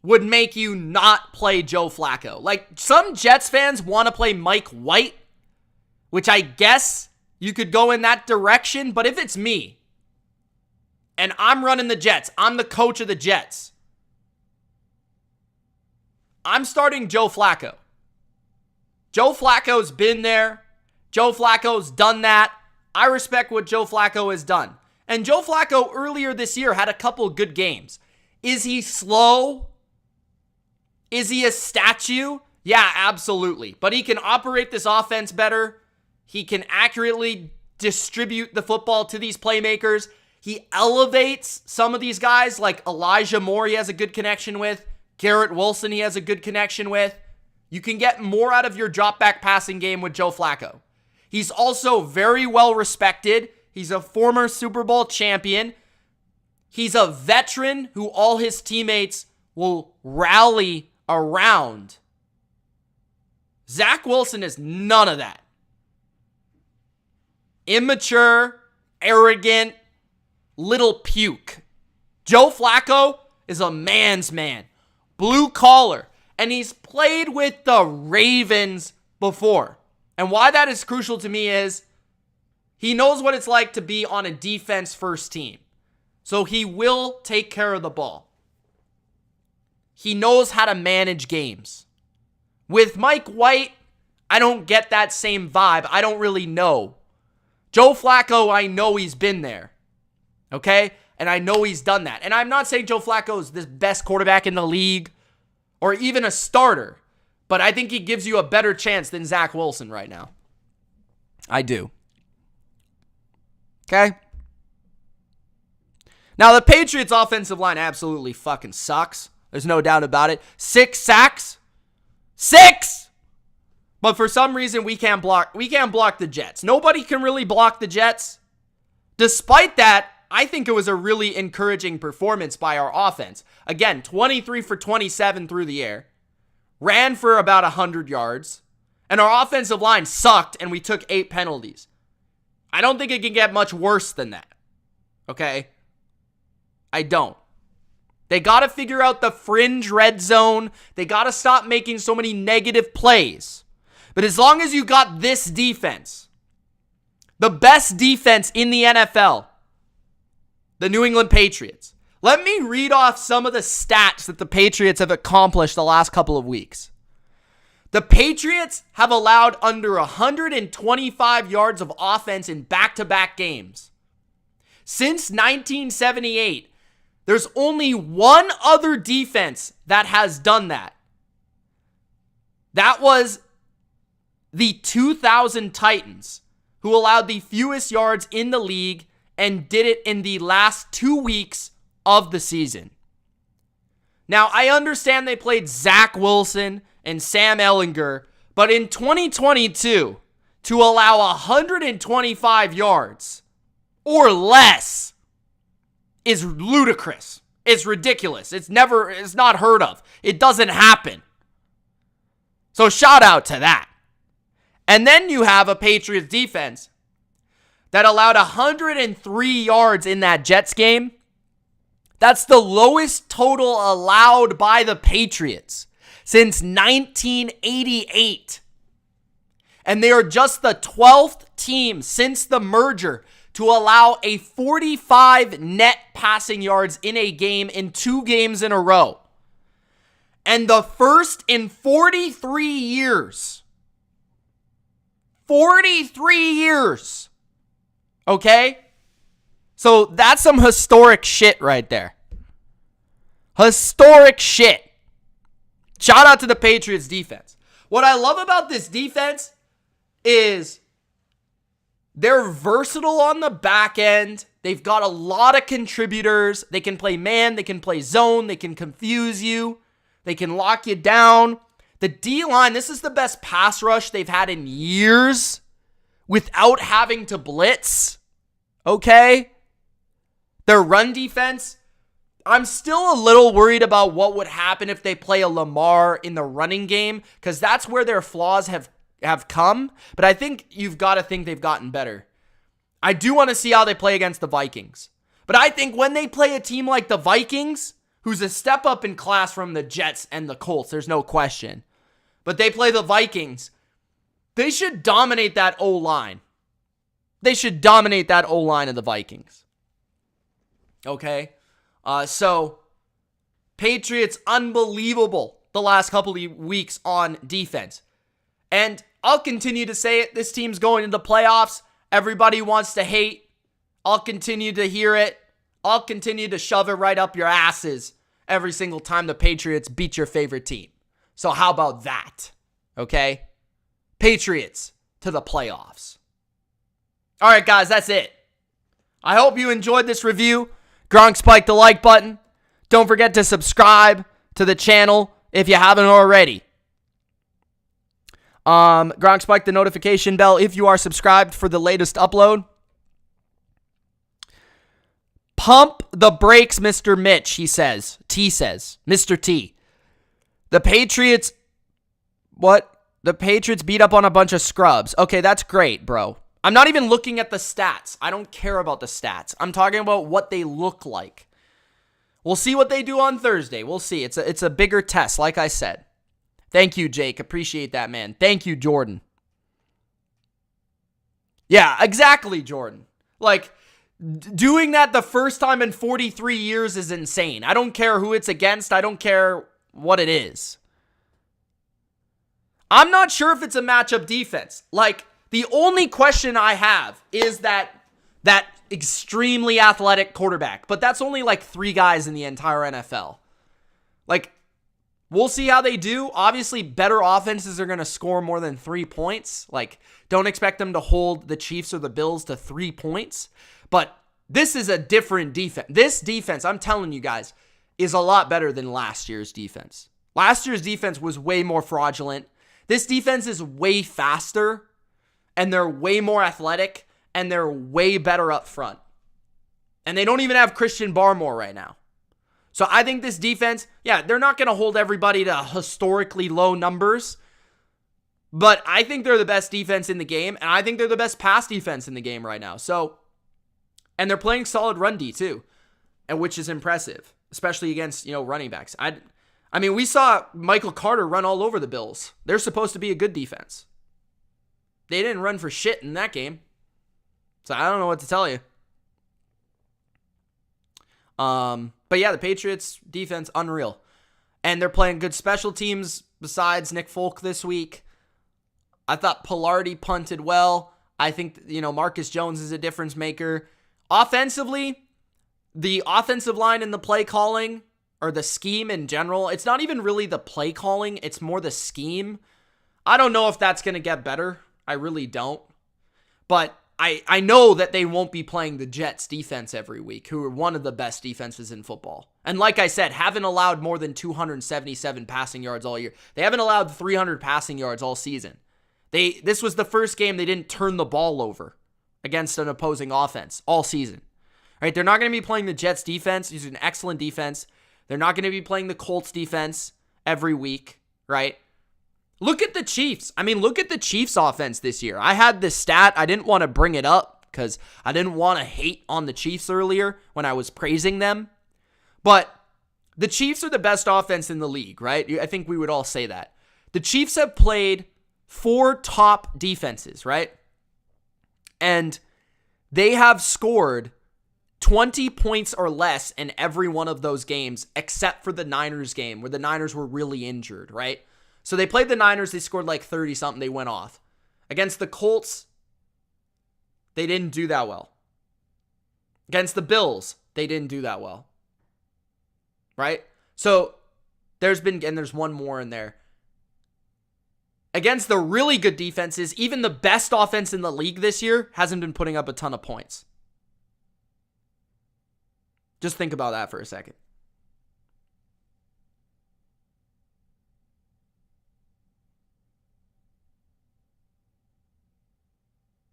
would make you not play Joe Flacco. Like, some Jets fans want to play Mike White, which I guess you could go in that direction, but if it's me and I'm running the Jets, I'm the coach of the Jets, I'm starting Joe Flacco. Joe Flacco's been there. Joe Flacco's done that. I respect what Joe Flacco has done. And Joe Flacco earlier this year had a couple good games. Is he slow? Is he a statue? Yeah, absolutely. But he can operate this offense better. He can accurately distribute the football to these playmakers. He elevates some of these guys like Elijah Moore he has a good connection with. Garrett Wilson he has a good connection with. You can get more out of your drop back passing game with Joe Flacco. He's also very well respected. He's a former Super Bowl champion. He's a veteran who all his teammates will rally around. Zach Wilson is none of that. Immature, arrogant, little puke. Joe Flacco is a man's man. Blue collar. And he's played with the Ravens before. And why that is crucial to me is he knows what it's like to be on a defense first team. So he will take care of the ball. He knows how to manage games. With Mike White, I don't get that same vibe. I don't really know. Joe Flacco, I know he's been there. Okay? And I know he's done that. And I'm not saying Joe Flacco is the best quarterback in the league or even a starter, but I think he gives you a better chance than Zach Wilson right now. I do. Okay? Now, the Patriots' offensive line absolutely fucking sucks. There's no doubt about it. 6 sacks. 6! But for some reason, we can't block the Jets. Nobody can really block the Jets. Despite that, I think it was a really encouraging performance by our offense. Again, 23 for 27 through the air. Ran for about 100 yards. And our offensive line sucked, and we took 8 penalties. I don't think it can get much worse than that. Okay? I don't. They got to figure out the fringe red zone. They got to stop making so many negative plays. But as long as you got this defense, the best defense in the NFL, the New England Patriots. Let me read off some of the stats that the Patriots have accomplished the last couple of weeks. The Patriots have allowed under 125 yards of offense in back-to-back games. Since 1978, there's only one other defense that has done that. That was the 2000 Titans, who allowed the fewest yards in the league and did it in the last 2 weeks of the season. Now, I understand they played Zach Wilson and Sam Ehlinger, but in 2022, to allow 125 yards or less is ludicrous. It's ridiculous. It's not heard of. It doesn't happen. So shout out to that. And then you have a Patriots defense that allowed 103 yards in that Jets game. That's the lowest total allowed by the Patriots since 1988. And they are just the 12th team since the merger to allow a 45 net passing yards in a game in 2 games in a row. And the first in 43 years. 43 years. Okay? So that's some historic shit right there. Historic shit. Shout out to the Patriots defense. What I love about this defense is they're versatile on the back end. They've got a lot of contributors. They can play man, they can play zone, they can confuse you, they can lock you down. The D-line, this is the best pass rush they've had in years without having to blitz. Okay? Their run defense, I'm still a little worried about what would happen if they play a Lamar in the running game, because that's where their flaws have come. But I think you've got to think they've gotten better. I do want to see how they play against the Vikings. But I think when they play a team like the Vikings, who's a step up in class from the Jets and the Colts, there's no question. But they play the Vikings, they should dominate that O-line. They should dominate that O-line of the Vikings. Okay? So, Patriots, unbelievable the last couple of weeks on defense. And I'll continue to say it. This team's going into the playoffs. Everybody wants to hate. I'll continue to hear it. I'll continue to shove it right up your asses every single time the Patriots beat your favorite team. So how about that? Okay? Patriots to the playoffs. All right, guys, that's it. I hope you enjoyed this review. Gronk spiked the like button. Don't forget to subscribe to the channel if you haven't already. Gronk spiked the notification bell if you are subscribed for the latest upload. Pump the brakes, Mr. Mitch, he says. T says. Mr. T. The Patriots... What? The Patriots beat up on a bunch of scrubs. Okay, that's great, bro. I'm not even looking at the stats. I don't care about the stats. I'm talking about what they look like. We'll see what they do on Thursday. We'll see. It's a bigger test, like I said. Thank you, Jake. Appreciate that, man. Thank you, Jordan. Yeah, exactly, Jordan. Like, doing that the first time in 43 years is insane. I don't care who it's against. I don't care what it is. I'm not sure if it's a matchup defense. Like, the only question I have is that extremely athletic quarterback. But that's only like 3 guys in the entire NFL. Like, we'll see how they do. Obviously, better offenses are going to score more than 3 points. Like, don't expect them to hold the Chiefs or the Bills to 3 points. But this is a different defense. This defense, I'm telling you guys, is a lot better than last year's defense. Last year's defense was way more fraudulent. This defense is way faster, and they're way more athletic, and they're way better up front. And they don't even have Christian Barmore right now. So I think this defense, yeah, they're not going to hold everybody to historically low numbers, but I think they're the best defense in the game, and I think they're the best pass defense in the game right now. So, and they're playing solid run D too, and which is impressive, especially against, running backs. I mean, we saw Michael Carter run all over the Bills. They're supposed to be a good defense. They didn't run for shit in that game. So I don't know what to tell you. But yeah, the Patriots defense, unreal. And they're playing good special teams besides Nick Folk this week. I thought Pilardi punted well. I think, Marcus Jones is a difference maker. Offensively, the offensive line and the play calling, or the scheme in general, it's not even really the play calling, it's more the scheme. I don't know if that's going to get better. I really don't. But I know that they won't be playing the Jets defense every week, who are one of the best defenses in football. And like I said, haven't allowed more than 277 passing yards all year. They haven't allowed 300 passing yards all season. This was the first game they didn't turn the ball over against an opposing offense all season, Right? They're not going to be playing the Jets defense. It's an excellent defense. They're not going to be playing the Colts defense every week, right? Look at the Chiefs. I mean, look at the Chiefs offense this year. I had this stat. I didn't want to bring it up because I didn't want to hate on the Chiefs earlier when I was praising them. But the Chiefs are the best offense in the league, right? I think we would all say that. The Chiefs have played 4 top defenses, right? And they have scored 20 points or less in every one of those games, except for the Niners game where the Niners were really injured, right? So they played the Niners. They scored like 30-something. They went off. Against the Colts, they didn't do that well. Against the Bills, they didn't do that well. Right? So there's one more in there. Against the really good defenses, even the best offense in the league this year hasn't been putting up a ton of points. Just think about that for a second.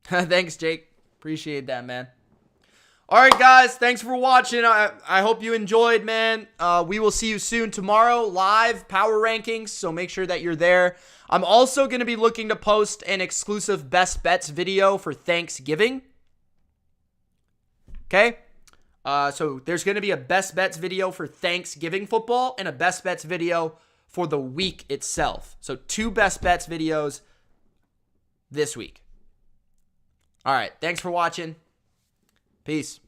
Thanks, Jake. Appreciate that, man. All right, guys. Thanks for watching. I hope you enjoyed, man. We will see you soon tomorrow. Live power rankings, so make sure that you're there. I'm also going to be looking to post an exclusive Best Bets video for Thanksgiving. Okay? So there's going to be a Best Bets video for Thanksgiving football and a Best Bets video for the week itself. So 2 Best Bets videos this week. All right. Thanks for watching. Peace.